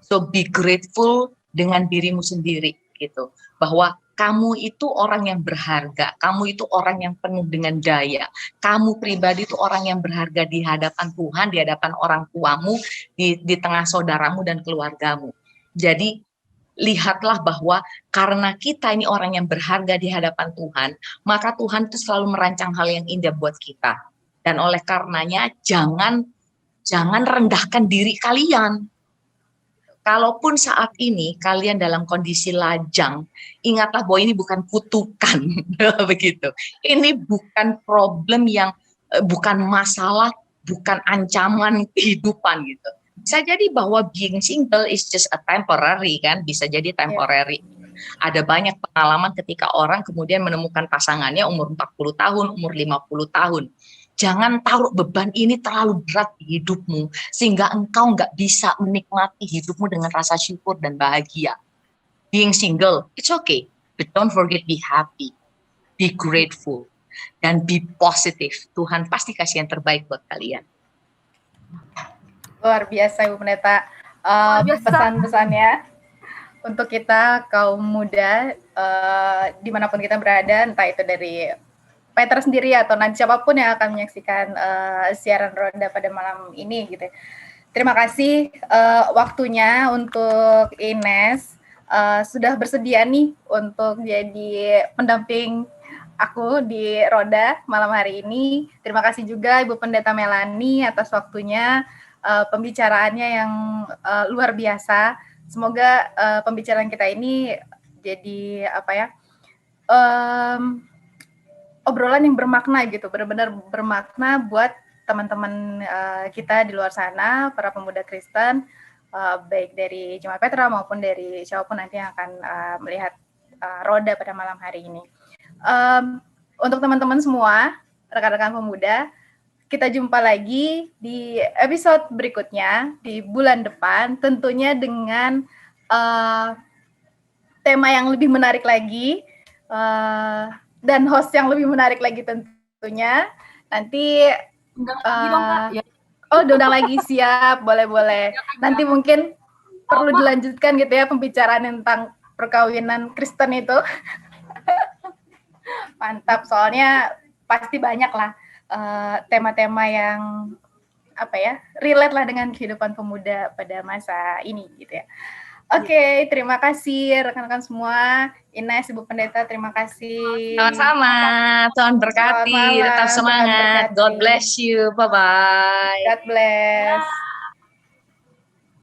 So be grateful dengan dirimu sendiri gitu. Bahwa kamu itu orang yang berharga, kamu itu orang yang penuh dengan daya. Kamu pribadi itu orang yang berharga di hadapan Tuhan, di hadapan orang tuamu, di tengah saudaramu dan keluargamu. Jadi lihatlah bahwa karena kita ini orang yang berharga di hadapan Tuhan, maka Tuhan itu selalu merancang hal yang indah buat kita. Dan oleh karenanya jangan jangan rendahkan diri kalian. Kalaupun saat ini kalian dalam kondisi lajang, ingatlah bahwa ini bukan kutukan, begitu. Ini bukan problem yang, bukan masalah, bukan ancaman kehidupan gitu. Bisa jadi bahwa being single is just a temporary kan, bisa jadi temporary. Ada banyak pengalaman ketika orang kemudian menemukan pasangannya umur 40 tahun, umur 50 tahun. Jangan taruh beban ini terlalu berat di hidupmu, sehingga engkau nggak bisa menikmati hidupmu dengan rasa syukur dan bahagia. Being single, it's okay, but don't forget be happy, be grateful, dan be positive. Tuhan pasti kasih yang terbaik buat kalian. Luar biasa Ibu Pendeta, pesan-pesannya untuk kita kaum muda dimanapun kita berada, entah itu dari Petra sendiri atau nanti siapapun yang akan menyaksikan siaran Ronda pada malam ini gitu. Terima kasih waktunya untuk Ines, sudah bersedia nih untuk jadi pendamping aku di Ronda malam hari ini. Terima kasih juga Ibu Pendeta Melani atas waktunya, pembicaraannya yang luar biasa. Semoga pembicaraan kita ini jadi obrolan yang bermakna gitu, benar-benar bermakna buat teman-teman kita di luar sana, para pemuda Kristen, baik dari Jemaat Petra maupun dari siapapun nanti yang akan melihat Roda pada malam hari ini. Untuk teman-teman semua, rekan-rekan pemuda, kita jumpa lagi di episode berikutnya di bulan depan, tentunya dengan tema yang lebih menarik lagi, dan host yang lebih menarik lagi tentunya. Nanti diundang lagi, siap, boleh. Nanti mungkin perlu dilanjutkan gitu ya pembicaraan tentang perkawinan Kristen itu. Mantap, soalnya pasti banyak lah tema-tema yang relate lah dengan kehidupan pemuda pada masa ini gitu ya. Oke, terima kasih rekan-rekan semua. Ines, Ibu Pendeta, terima kasih. Sama-sama, Tuhan berkati, tetap semangat. God bless you, bye-bye. God bless.